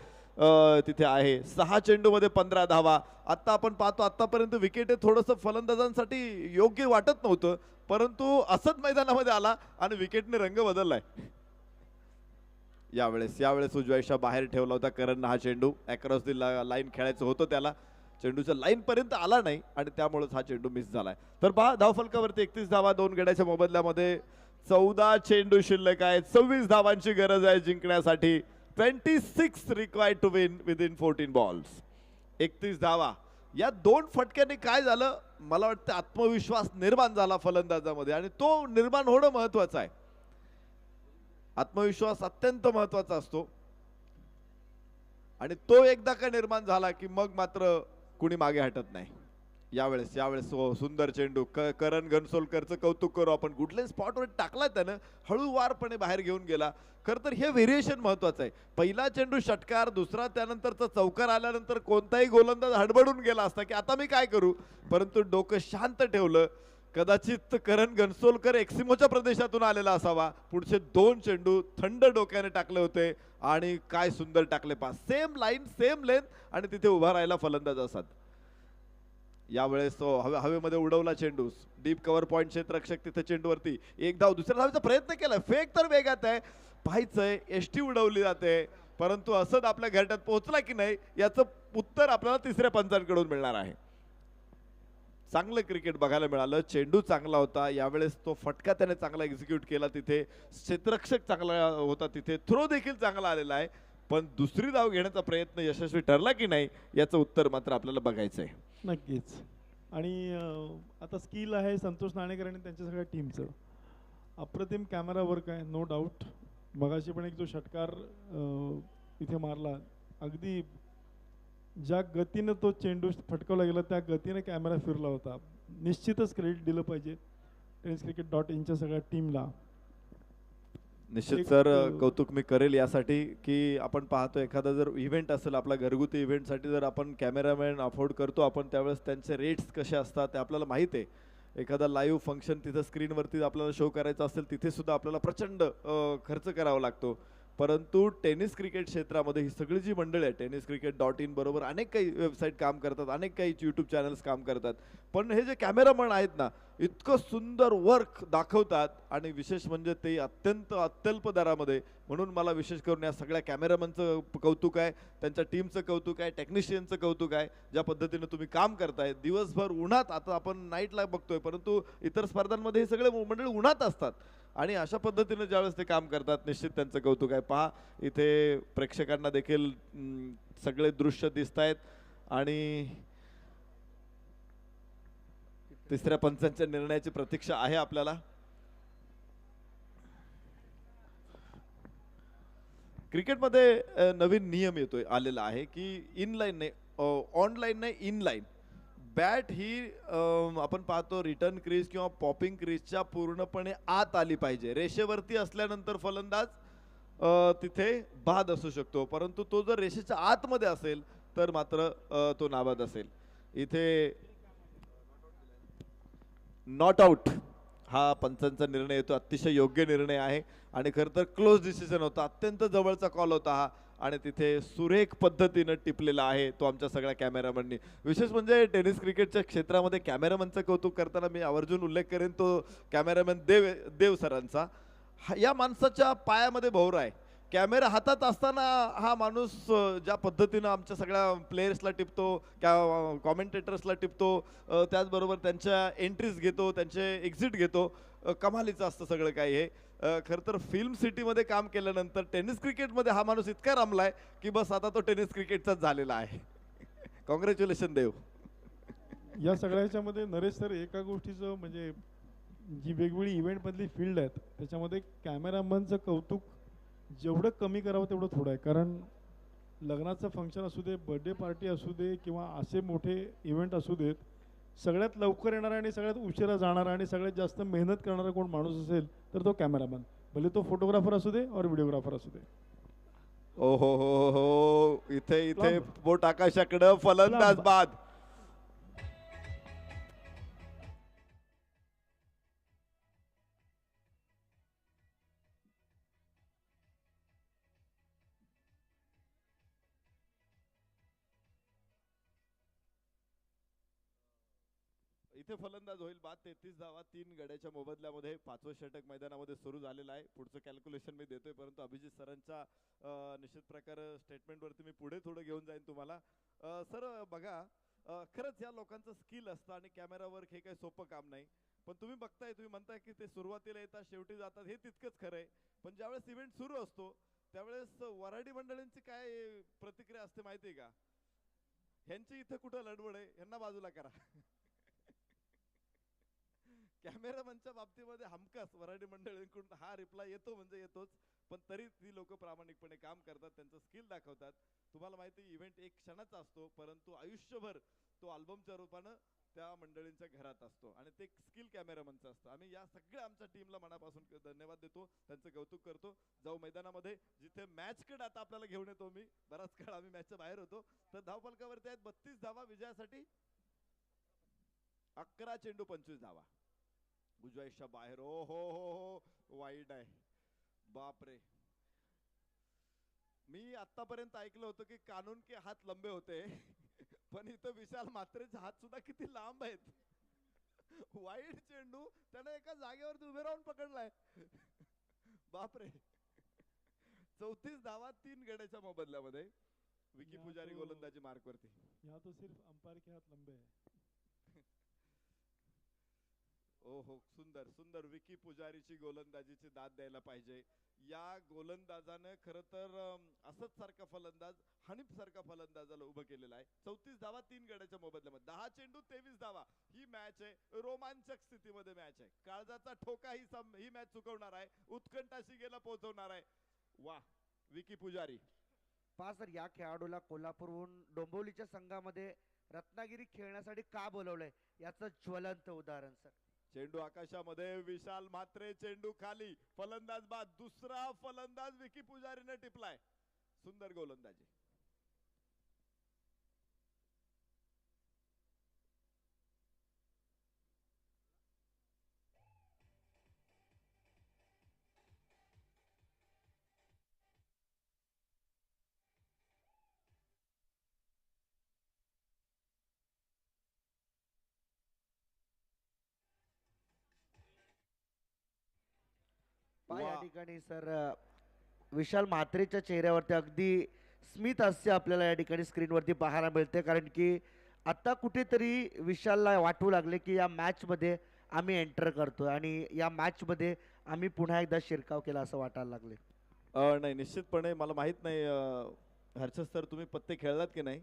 तिथे आहे. 6 चेंडूमध्ये 15 धावा. आता आपण पाहतो आतापर्यंत विकेट थोडंसं फलंदाजांसाठी योग्य वाटत नव्हतं, परंतु असद मैदानामध्ये आला आणि विकेटने रंग बदललाय. यावेळेस उजव्या दिशा बाहेर ठेवला होता करण. हा चेंडू अक्रॉस दी लाईन खेळायचं होतं त्याला, चेंडूच्या लाईन पर्यंत आला नाही आणि त्यामुळेच हा चेंडू मिस झालाय. तर पहा धावफलकावरती 31 धावा 2 गड्याच्या मोबदल्यामध्ये. 14 चेंडू शिल्लक आहेत. 26 धावांची गरज आहे जिंकण्यासाठी. 26 required to win within 14 balls. 31 धावा. या 2 फटक्यांनी काय झालं, मला वाटतं आत्मविश्वास निर्माण झाला फलंदाजामध्ये आणि तो निर्माण होणं महत्वाचं आहे. आत्मविश्वास अत्यंत महत्वाचा असतो आणि तो एकदा का निर्माण झाला की मग मात्र कुणी मागे हटत नाही. यावेळेस सुंदर चेंडू. करण घनसोलकरचं कौतुक करू आपण. कुठल्याही स्पॉटवर टाकला त्यानं, हळूवारपणे बाहेर घेऊन गेला. खरं तर हे व्हेरिएशन महत्वाचं आहे. पहिला चेंडू षटकार, दुसरा त्यानंतरचा चौकार आल्यानंतर कोणताही गोलंदाज हडबडून गेला असता की आता मी काय करू, परंतु डोकं शांत ठेवलं. कदाचित करण घनसोलकर एक्सिमोच्या प्रदेशातून आलेला असावा. पुढचे 2 चेंडू थंड डोक्याने टाकले होते आणि काय सुंदर टाकले पहा. सेम लाईन, सेम लेंथ आणि तिथे उभा राहिला फलंदाज असत. यावेळेस तो हवेमध्ये उडवला चेंडू. डीप कव्हर पॉइंट क्षेत्ररक्षक तिथे चेंडूवरती एक धाव. दुसऱ्या धावेचा प्रयत्न केला. फेक तर वेगात आहे, पाहायचंय एसटी उडवली जाते, परंतु असद आपल्या घरट्यात पोहोचला की नाही याचं उत्तर आपल्याला तिसऱ्या पंचांकडून मिळणार आहे. चांगलं क्रिकेट बघायला मिळालं. चेंडू चांगला होता. यावेळेस तो फटका त्याने चांगला एक्झिक्यूट केला. तिथे क्षेत्ररक्षक चांगला होता. तिथे थ्रो देखील चांगला आलेला आहे. पण दुसरी धाव घेण्याचा प्रयत्न यशस्वी ठरला की नाही याचं उत्तर मात्र आपल्याला बघायचं आहे. नक्कीच. आणि आता स्किल आहे संतोष नाणेकर आणि त्यांच्या सगळ्या टीमचं. अप्रतिम कॅमेरा वर्क आहे, नो डाऊट. मगाशी पण एक जो षटकार इथे मारला, अगदी ज्या गतीनं तो चेंडू फटकवला गेला त्या गतीने कॅमेरा फिरला होता. निश्चितच क्रेडिट दिलं पाहिजे tenniscricket.inच्या सगळ्या टीमला. निश्चित सर, कौतुक मी करेल यासाठी की आपण पाहतो एखादा जर इव्हेंट असेल आपला घरगुती इव्हेंटसाठी जर आपण कॅमेरामॅन अफोर्ड करतो आपण, त्यावेळेस त्यांचे रेट्स कसे असतात ते आपल्याला माहीत आहे. एखादा लाईव्ह फंक्शन तिथं स्क्रीनवरती आपल्याला शो करायचं असेल तिथे सुद्धा आपल्याला प्रचंड खर्च करावा लागतो. परंतु टेनिस क्रिकेट क्षेत्रामध्ये ही सगळी जी मंडळी आहे tenniscricket.in बरोबर अनेक काही वेबसाईट काम करतात, अनेक काही यूट्यूब चॅनल्स काम करतात, पण हे जे कॅमेरामन आहेत ना इतकं सुंदर वर्क दाखवतात आणि विशेष म्हणजे ते अत्यंत अत्यल्प दरामध्ये. म्हणून मला विशेष करून या सगळ्या कॅमेरामनचं कौतुक आहे, त्यांच्या टीमचं कौतुक आहे, टेक्निशियनचं कौतुक आहे. ज्या पद्धतीने तुम्ही काम करताय दिवसभर उन्हात, आता आपण नाईटला बघतोय परंतु इतर स्पर्धांमध्ये हे सगळे मंडळी उन्हात असतात आणि अशा पद्धतीने ज्यावेळेस ते काम करतात निश्चित त्यांचं कौतुक आहे. पहा इथे प्रेक्षकांना देखील सगळे दृश्य दिसत आहेत आणि तिसऱ्या पंचांच्या निर्णयाची प्रतीक्षा आहे आपल्याला. क्रिकेटमध्ये नवीन नियम येतोय आलेला आहे की इनलाईन नाही, ऑनलाईन नाही, इनलाईन बॅट ही आपण पाहतो रिटर्न क्रीज किंवा पॉपिंग क्रीजच्या पूर्णपणे आत आली पाहिजे. रेषेवरती असल्यानंतर फलंदाज तिथे बाद असू शकतो, परंतु तो जर रेषेच्या आतमध्ये असेल तर मात्र तो नाबाद असेल. इथे नॉट आउट हा पंचांचा निर्णय येतो. अतिशय योग्य निर्णय आहे आणि खरं तर क्लोज डिसिजन होता, अत्यंत जवळचा कॉल होता हा आणि तिथे सुरेख पद्धतीनं टिपलेला आहे तो आमच्या सगळ्या कॅमेरामननी. विशेष म्हणजे टेनिस क्रिकेटच्या क्षेत्रामध्ये कॅमेरामनचं कौतुक करताना मी आवर्जून उल्लेख करेन तो कॅमेरामॅन देव सरांचा. या माणसाच्या पायामध्ये भोवरा आहे. कॅमेरा हातात असताना हा माणूस ज्या पद्धतीनं आमच्या सगळ्या प्लेयर्सला टिपतो, कॉमेंटेटर्सला टिपतो, त्याचबरोबर त्यांच्या एंट्रीज घेतो, त्यांचे एक्झिट घेतो, कमालीचं असतं सगळं काही हे. खरं तर फिल्म सिटीमध्ये काम केल्यानंतर टेनिस क्रिकेटमध्ये हा माणूस इतका रमलाय की बस आता तो टेनिस क्रिकेटचाच झालेला आहे. कॉंग्रॅच्युलेशन देव. या सगळ्याच्यामध्ये नरेश सर एका गोष्टीचं म्हणजे जी वेगवेगळी इव्हेंटमधली फील्ड आहेत त्याच्यामध्ये कॅमेरामनचं कौतुक जेवढं कमी करावं तेवढं थोडं आहे. कारण लग्नाचं फंक्शन असू दे, बर्थडे पार्टी असू दे किंवा असे मोठे इव्हेंट असू देत, सगळ्यात लवकर येणारा आणि सगळ्यात उशिरा जाणारा आणि सगळ्यात जास्त मेहनत करणारा कोण माणूस असेल तर तो कॅमेरामॅन, भले तो फोटोग्राफर असू दे और व्हिडिओग्राफर असू दे. ओ हो, इथे Plumb. बोट आकाशाकडं, फलंदाज Plumb. बाद. इथे फलंदाज होईल बाद. 33 धावा 3 गड्याच्या मोबदल्यामध्ये. 5वं षटक मैदानामध्ये सुरू झालेलं आहे. पुढचं कॅल्क्युलेशन मी देतोय, परंतु अभिजित सरांच्या निश्चित प्रकारे स्टेटमेंट वरती मी पुढे थोडं घेऊन जाईन तुम्हाला. सर बघा, खरंच या लोकांचं स्किल असतं आणि कॅमेरावर हे काही सोपं काम नाही. पण तुम्ही बघताय, तुम्ही म्हणताय की ते सुरुवातीला येतात शेवटी जातात, हे तितकंच खरं आहे. पण ज्यावेळेस इव्हेंट सुरू असतो त्यावेळेस वराडी मंडळींची काय प्रतिक्रिया असते माहिती आहे का? ह्यांची इथं कुठं लडबड आहे, ह्यांना बाजूला करा. कॅमेरामनच्या बाबतीमध्ये हमखास वराडी मंडळींकडून हा रिप्लाय येतो म्हणजे येतोच. पण तरी ती लोक प्रामाणिकपणे काम करतात, त्यांचं स्किल दाखवतात. तुम्हाला माहिती इव्हेंट एक क्षणाचा असतो, परंतु आयुष्यभर तो अल्बमच्या रूपानं त्या मंडळींच्या घरात असतो आणि ते स्किल कॅमेरामनचं असतं. आम्ही या सगळ्या आमच्या टीमला मनापासून धन्यवाद देतो, त्यांचं कौतुक करतो. जाऊ मैदानामध्ये, जिथे मॅच कडे आता आपल्याला घेऊन येतो मी. बराच काळ आम्ही मॅचच्या बाहेर होतो. तर धावफलकावरती आहेत 32 धावा विजयासाठी. 11 चेंडू 25 धावा. उजव्या बाहेर. ओ हो, वाईट आहे. बापरे, मी आतापर्यंत ऐकलं होतं की कानून के हात लंबे होते, पण इथं विशाल म्हात्रेचे हात सुद्धा किती लांब आहेत. वाईट चेंडू त्याने एका जागेवर उभे राहून पकडलाय. बापरे. 34 धावा 3 गड्याच्या मोबदल्यामध्ये. विकी पुजारी गोलंदाजी मार्क वरती. यहाँ तो सिर्फ अंपायर के हाथ लंबे हैं. ओहो, सुंदर सुंदर. विकी पुजारीची गोलंदाजीची दाद द्यायला पाहिजे. या गोलंदाजाने खर तर असंच सारखा फलंदाज, हनीफ सारखा फलंदाजाला उभं केलेला आहे. 34 धावा 3 गड्याच्या मोबदल्यामध्ये. 10 चेंडू 23 धावा. ही मॅच आहे, रोमांचक स्थितीमध्ये मॅच आहे. काळजाचा ठोका ही मॅच चुकवणार आहे, उत्कंठाशी गेला पोहोचवणार आहे. वा, विकी पुजारी. पहा सर, या खेळाडूला कोल्हापूरहून डोंबिवलीच्या संघामध्ये रत्नागिरी खेळण्यासाठी का बोलवलंय याचं ज्वलंत उदाहरण सर. चेंडू आकाशामध्ये, विशाल म्हात्रे चेंडू खाली, फलंदाज बाद. दुसरा फलंदाज विकी पुजारीने टिपलाय. सुंदर गोलंदाजी. या ठिकाणी सर विशाल म्हात्रेच्या चेहऱ्यावरती अगदी स्मित हास्य आपल्याला या ठिकाणी स्क्रीनवरती पाहायला मिळते. कारण की आता कुठेतरी विशालला वाटू लागले की या मॅचमध्ये आम्ही एंटर करतोय आणि या मॅचमध्ये आम्ही पुन्हा एकदा शिरकाव केला असं वाटायला लागले. नाही, निश्चितपणे मला माहित नाही हर्षद सर, तुम्ही पत्ते खेळलात की नाही.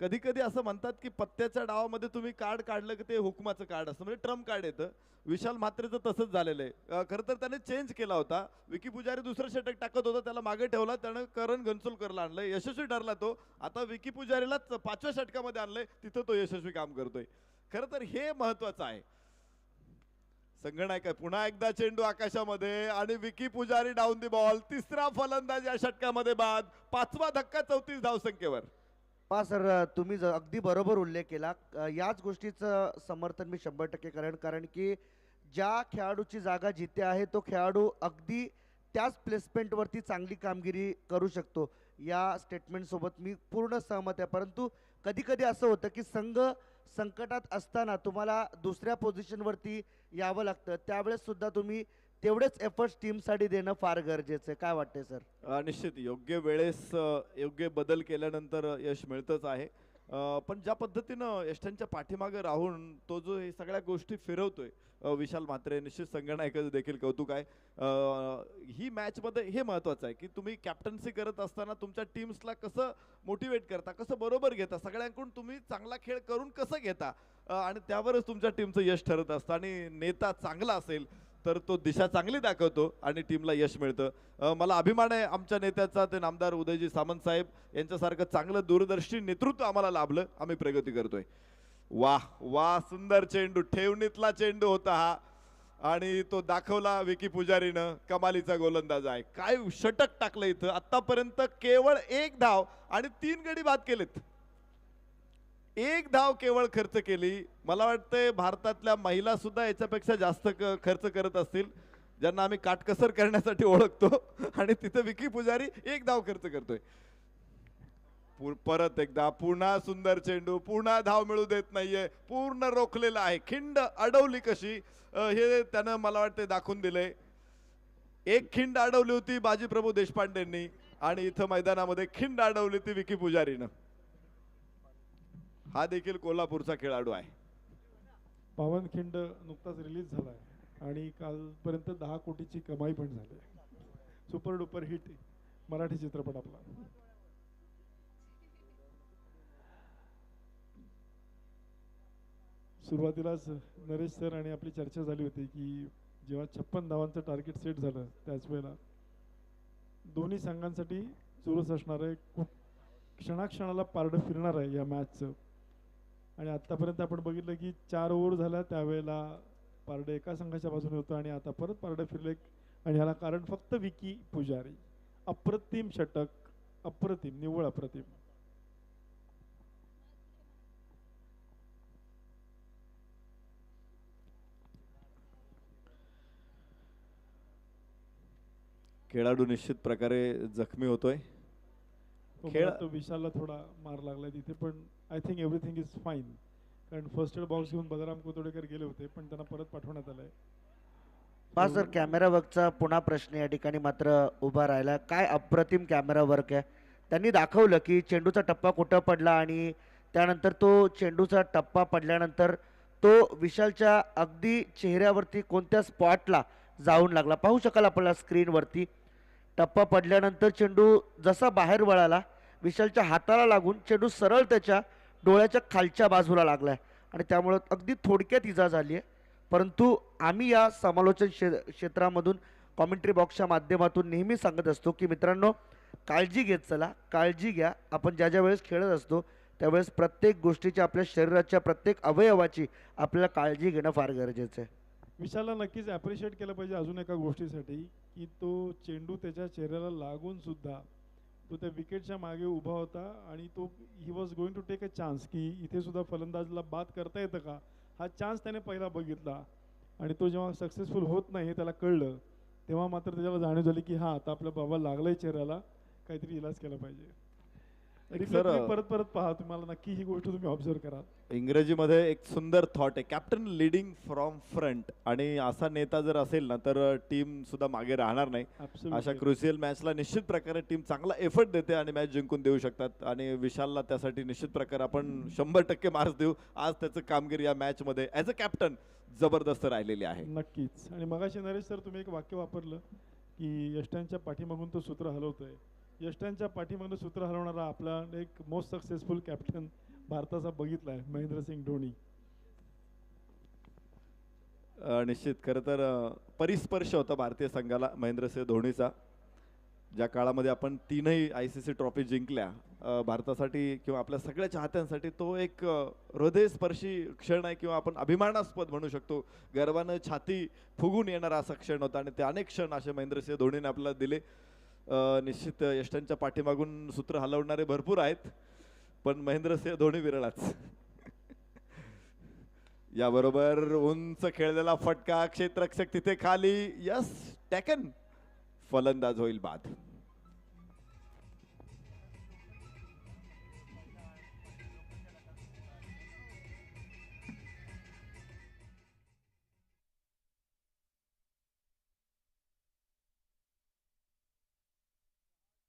कधी कधी असं म्हणतात की पत्त्याच्या डावामध्ये तुम्ही कार्ड काढलं की ते हुकमाचं कार्ड असतं, म्हणजे ट्रम्प कार्ड येतं. विशाल म्हात्रेचं तसंच झालेलं आहे. खरं तर त्याने चेंज केला होता. विकी पुजारी दुसरं षटक टाकत होता, त्याला मागे ठेवला, त्यानं करण घनसोलकरला आणलंय, यशस्वी ठरला तो. आता विकी पुजारीलाच 5व्या षटकामध्ये आणलंय, तिथं तो यशस्वी काम करतोय. खरं तर हे महत्वाचं आहे. संगणक आहे. पुन्हा एकदा चेंडू आकाशामध्ये आणि विकी पुजारी डाऊन दी बॉल. तिसरा फलंदाज या षटकामध्ये बाद. 5वा धक्का 34 धावसंख्येवर. पहा सर, तुम्ही अगदी बरोबर उल्लेख केला. याच गोष्टीचं समर्थन मी 100% करेन. कारण की ज्या खेळाडूची जागा जिथे आहे तो खेळाडू अगदी त्याच प्लेसमेंटवरती चांगली कामगिरी करू शकतो. या स्टेटमेंटसोबत मी पूर्ण सहमत आहे. परंतु कधी कधी असं होतं की संघ संकटात असताना तुम्हाला दुसऱ्या पोझिशनवरती यावं लागतं, त्यावेळेस सुद्धा तुम्ही तेवढेच एफर्ट्स टीमसाठी देणं फार गरजेचं आहे. काय वाटते सर? निश्चित योग्य वेळेस योग्य बदल केल्यानंतर यश मिळतच आहे. पण ज्या पद्धतीनं यष्टांच्या पाठीमागे राहून तो जो हे सगळ्या गोष्टी फिरवतोय विशाल म्हात्रे, निश्चित संगणकाचं देखील कौतुक आहे. ही मॅचमध्ये हे महत्वाचं आहे की तुम्ही कॅप्टन्सी करत असताना तुमच्या टीम्सला कसं मोटिवेट करता, कसं बरोबर घेता, सगळ्यांकडून तुम्ही चांगला खेळ करून कसं घेता, आणि त्यावरच तुमच्या टीमचं यश ठरत असतं. आणि नेता चांगला असेल तर तो दिशा चांगली दाखवतो आणि टीमला यश मिळतं. मला अभिमान आहे आमच्या नेत्याचा, ते नामदार उदयजी सामंत साहेब यांच्यासारखं चांगलं दूरदर्शी नेतृत्व आम्हाला लाभलं. आम्ही प्रगती करतोय. वाह वाह, सुंदर चेंडू, ठेवणीतला चेंडू होता हा आणि तो दाखवला विकी पुजारीनं. कमालीचा गोलंदाज आहे. काय षटक टाकलं इथं. आतापर्यंत केवळ 1 धाव आणि 3 गडी बाद केलेत. 1 धाव केवळ खर्च केली. मला वाटतंय भारतातल्या महिला सुद्धा याच्यापेक्षा जास्त खर्च करत असतील, ज्यांना आम्ही काटकसर करण्यासाठी ओळखतो. आणि तिथे विकी पुजारी 1 धाव खर्च करतोय. परत एकदा पुन्हा सुंदर चेंडू, पुन्हा धाव मिळू देत नाहीये, पूर्ण रोखलेला आहे. खिंड अडवली कशी हे त्यानं मला वाटतं दाखवून दिलंय. एक खिंड अडवली होती बाजीप्रभू देशपांडेंनी आणि इथं मैदानामध्ये खिंड अडवली ती विकी पुजारीनं. हा देखील कोल्हापूरचा खेळाडू आहे. पावनखिंड नुकताच रिलीज झालाय आणि कालपर्यंत 10 कोटीची कमाई पण झाली. सुपर डुपर हिट मराठी चित्रपट आपला. सुरुवातीलाच नरेश सर आणि आपली चर्चा झाली होती की जेव्हा 56 धावांचं टार्गेट सेट झालं त्याच वेळेला दोन्ही संघांसाठी चुरस असणार आहे. खूप क्षणाक्षणाला पारडं फिरणार आहे या मॅचचं. आणि आत्तापर्यंत आपण बघितलं की 4 ओव्हर झाल्या त्यावेळेला पारडं एका संघाच्या बाजूने होतं आणि आता परत पारडं फिरले. आणि ह्याला कारण फक्त विकी पुजारी. अप्रतिम षटक, अप्रतिम, निव्वळ अप्रतिम. खेळाडू निश्चित प्रकारे जखमी होतोय. तो विशालला थोडा मार लागलाय तिथे, पण I think everything is fine. कारण फर्स्ट एड बॉक्स घेऊन बलराम कोतोडेकर गेले होते पण त्यांना परत पाठवण्यात आलंय. पहा सर, कॅमेरा वर्कचा पुन्हा प्रश्न या ठिकाणी मात्र उभा राहिला. काय अप्रतिम कॅमेरा वर्क आहे. त्यांनी दाखवलं की चेंडूचा टप्पा कुठं पडला आणि त्यानंतर तो चेंडूचा टप्पा पडल्यानंतर तो विशालच्या अगदी चेहऱ्यावरती कोणत्या स्पॉटला जाऊन लागला. पाहू शकाल आपल्याला स्क्रीनवरती. टप्पा पडल्यानंतर चेंडू जसा बाहेर वळाला विशालच्या हाताला लागून चेंडू सरळ त्याच्या डोळ्याच्या खालच्या बाजूला लागलाय आणि त्यामुळे अगदी थोडक्यात इजा झाली आहे. परंतु आम्ही या समालोचन क्षेत्रामधून कॉमेंट्री बॉक्सच्या माध्यमातून नेहमी सांगत असतो की मित्रांनो, काळजी घेत चला, काळजी घ्या. आपण ज्या ज्या वेळेस खेळत असतो त्यावेळेस प्रत्येक गोष्टीची, आपल्या शरीराच्या प्रत्येक अवयवाची आपल्याला काळजी घेणं फार गरजेचं आहे. विशालला नक्कीच ॲप्रिशिएट केलं पाहिजे अजून एका गोष्टीसाठी की तो चेंडू त्याच्या चेहऱ्याला लागून सुद्धा तो त्या विकेटच्या मागे उभा होता आणि तो he was going to take a chance की इथे सुद्धा फलंदाजला बाद करता येतं का, हा चान्स त्याने पहिला बघितला. आणि तो जेव्हा सक्सेसफुल होत नाही हे त्याला कळलं तेव्हा मात्र त्याच्याला जाणीव झाली की हा आता आपल्या बाबा लागलाय चेहऱ्याला, काहीतरी इलाज केला पाहिजे. सर परत परत पहा, तुम्हाला नक्की ही गोष्ट तुम्ही ऑब्झर्व करा. इंग्रजीमध्ये एक सुंदर थॉट आहे, कॅप्टन लीडिंग फ्रॉम फ्रंट. आणि असा नेता जर असेल ना तर टीम सुद्धा मागे राहणार नाही. अशा क्रुशियल मॅचला निश्चित प्रकारे टीम चांगला एफर्ट देते आणि मॅच जिंकून देऊ शकतात. आणि विशालला त्यासाठी निश्चित प्रकारे आपण 100% मार्क्स देऊ. आज त्याचं कामगिरी या मॅच मध्ये ॲज अ कॅप्टन जबरदस्त राहिलेली आहे. नक्कीच. आणि मगाशी नरेश सर तुम्ही एक वाक्य वापरलं की यष्ट्यांच्या पाठीमागून तो सूत्र हलवतोय. यष्ट्यांच्या पाठीमागून सूत्र हलवणारा आपला एक मोस्ट सक्सेसफुल कॅप्टन भारताचा बघितलाय, महेंद्रसिंग धोनी. निश्चित खरं तर परिस्पर्श होता भारतीय संघाला महेंद्रसिंह धोनीचा. ज्या काळामध्ये आपण 3ही ICC ट्रॉफी जिंकल्या, भारतासाठी किंवा आपल्या सगळ्या चाहत्यांसाठी तो एक हृदयस्पर्शी क्षण आहे किंवा आपण अभिमानास्पद म्हणू शकतो. गर्वानं छाती फुगून येणारा असा क्षण होता आणि ते अनेक क्षण असे महेंद्रसिंह धोनीने आपल्याला दिले. निश्चित यष्ट्यांच्या पाठीमागून सूत्र हलवणारे भरपूर आहेत पण महेंद्रसिंह धोनी विरळाच. याबरोबर उंच खेळलेला फटका, क्षेत्ररक्षक तिथे खाली, यस टॅकन, फलंदाज होईल बाद.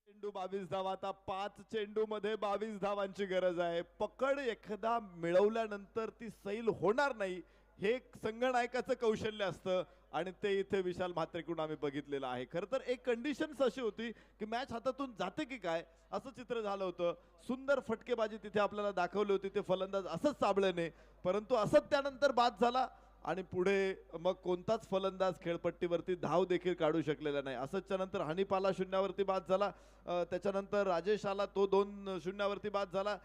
चेंडू 22 धावा. आता 5 चेंडू मध्ये 22 धावांची गरज आहे. पकड एकदा मिळवल्यानंतर ती सैल होणार नाही हे संघनायकाचं कौशल्य असतं आणि ते इथे विशाल म्हात्रेकडून आम्ही बघितलेलं आहे. खरं तर एक कंडिशन्स अशी होती की मॅच हातातून जाते की काय असं चित्र झालं होतं. सुंदर फटकेबाजी तिथे आपल्याला दाखवली होती, ते फलंदाज असंच साबळेने, परंतु असंच त्यानंतर बाद झाला आणि पुढे मग कोणताच फलंदाज खेळपट्टीवरती धाव देखील काढू शकलेला नाही. असंच त्यानंतर हनीपाला 0वरती बाद झाला, त्याच्यानंतर राजेश आला, तो 2-0वरती बाद झाला.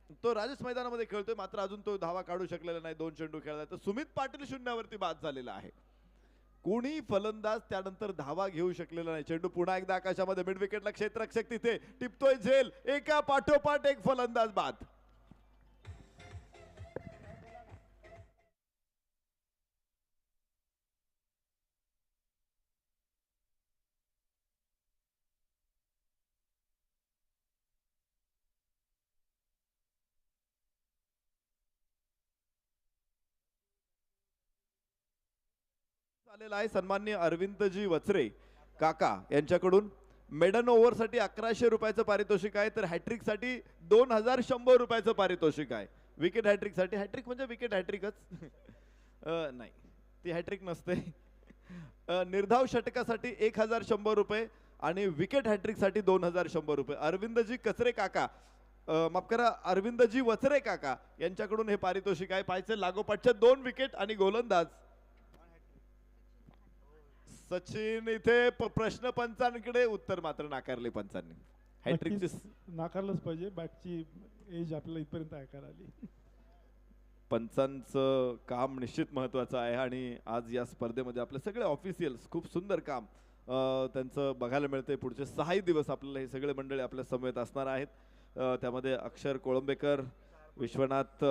तो राजेश मैदानामध्ये खेळतोय, मात्र अजून तो धावा काढू शकलेला नाही. 2 चेंडू खेळलाय तर सुमित पाटील शून्यावरती बाद झालेला आहे. कोणी फलंदाज त्यानंतर धावा घेऊ शकलेला नाही. चेंडू पुन्हा एकदा आकाशामध्ये, मिड विकेटला क्षेत्ररक्षक तिथे टिपतोय झेल, एका पाठोपाठ एक फलंदाज बाद. आलेला आहे सन्माननीय अरविंदजी वचरे काका यांच्याकडून. मेडन ओव्हर साठी 1100 रुपयाचं पारितोषिक आहे, तर हॅट्रिक साठी 2100 रुपयाचं पारितोषिक आहे. विकेट हॅट्रिक साठी, हॅट्रिक म्हणजे विकेट हॅट्रिकच नाही, ती हॅट्रिक नसते. निर्धाव षटकासाठी 1100 रुपये आणि विकेट हॅट्रिक साठी 2100 रुपये. अरविंदजी कचरे काका, माफ करा, अरविंदजी वचरे काका यांच्याकडून हे पारितोषिक आहे. पाहिजे लागोपाठच्या 2 विकेट आणि गोलंदाज सचिन. इथे प्रश्न पंचांकडे, उत्तर मात्र नाकारले पंचांनी. हॅट्रिकची नक्कीच नाकारलंच पाहिजे, बॅकची एज आपल्याला इथपर्यंत ऐकायला आली. पंचांचं काम निश्चित महत्वाचं आहे आणि आज या स्पर्धेमध्ये आपले सगळे ऑफिशियल्स खूप सुंदर काम त्यांचं बघायला मिळते. पुढचे 6 दिवस आपल्याला हे सगळे मंडळी आपल्या समवेत असणार आहेत. त्यामध्ये अक्षर कोळंबेकर, विश्वनाथ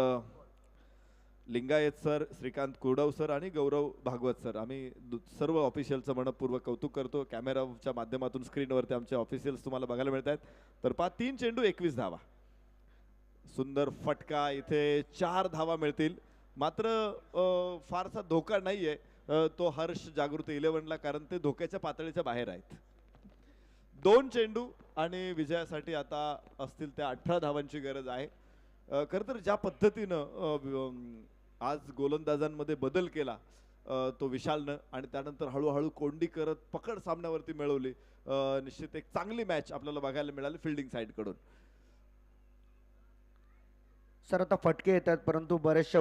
लिंगायत सर, श्रीकांत कुरडव सर आणि गौरव भागवत सर, आम्ही सर्व ऑफिशियलचं मनपूर्वक कौतुक करतो. कॅमेराच्या माध्यमातून स्क्रीनवरती आमचे ऑफिशियल्स तुम्हाला बघायला मिळत आहेत. तर 3 चेंडू 21 धावा, सुंदर फटका. इथे 4 धावा मिळतील, मात्र फारसा धोका नाहीये तो हर्ष जागृती 11ला, कारण ते धोक्याच्या पातळीच्या बाहेर आहेत. 2 चेंडू आणि विजयासाठी आता असतील त्या 18 धावांची गरज आहे. खरं तर ज्या पद्धतीनं आज गोलंदाजांमध्ये बदल केला तो विशालनं आणि त्यानंतर हळूहळू कोंडी करत पकड सामन्यावरती मिळवली, निश्चित एक चांगली मॅच आपल्याला बघायला मिळाली फिल्डिंग साइड कडून. सर आता फटके येतात, परंतु बऱ्याचशा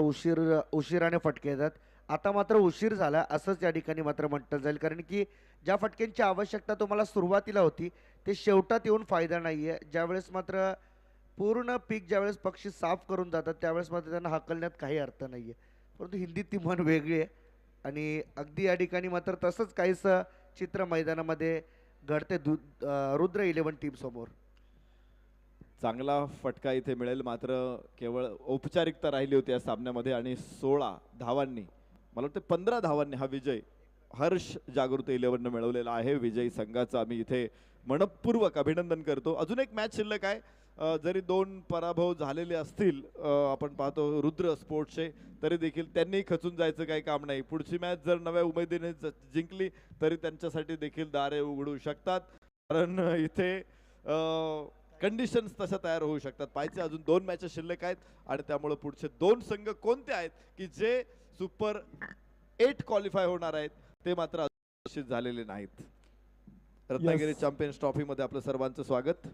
उशिराने फटके येतात. आता मात्र उशीर झाला असंच या ठिकाणी मात्र म्हटलं जाईल, कारण की ज्या फटक्यांची आवश्यकता तुम्हाला सुरुवातीला होती ते शेवटात येऊन फायदा नाहीये. ज्यावेळेस मात्र पूर्ण पीक ज्यावेळेस पक्षी साफ करून जातात त्यावेळेस मात्र त्यांना हाकलण्यात काही अर्थ नाहीये. परंतु हिंदीत ती म्हण वेगळी आहे आणि अगदी या ठिकाणी मात्र तसंच काहीसं चित्र मैदानामध्ये घडते रुद्र 11 टीम समोर. चांगला फटका इथे मिळेल, मात्र केवळ औपचारिकता राहिली होती या सामन्यामध्ये आणि 16 धावांनी, मला वाटतं 15 धावांनी हा विजय हर्ष जागृती 11 मिळवलेला आहे. विजयी संघाचं आम्ही इथे मनपूर्वक अभिनंदन करतो. अजून एक मॅच शिल्लक आहे, जरी 2 पराभव झालेले असतील आपण पाहतो रुद्र स्पोर्ट्सचे, तरी देखील त्यांनी खचून जायचं काही काम नाही. पुढची मॅच जर नव्या उमेदीने जिंकली तरी त्यांच्यासाठी देखील दारे उघडू शकतात, कारण इथे कंडिशन्स तशा तयार होऊ शकतात. पाहिजे अजून 2 मॅचेस शिल्लक आहेत आणि त्यामुळे पुढचे 2 संघ कोणते आहेत की जे सुपर 8 क्वालिफाय होणार आहेत ते मात्र निश्चित झालेले नाहीत. रत्नागिरी चॅम्पियन्स ट्रॉफी मध्ये आपलं सर्वांचं स्वागत.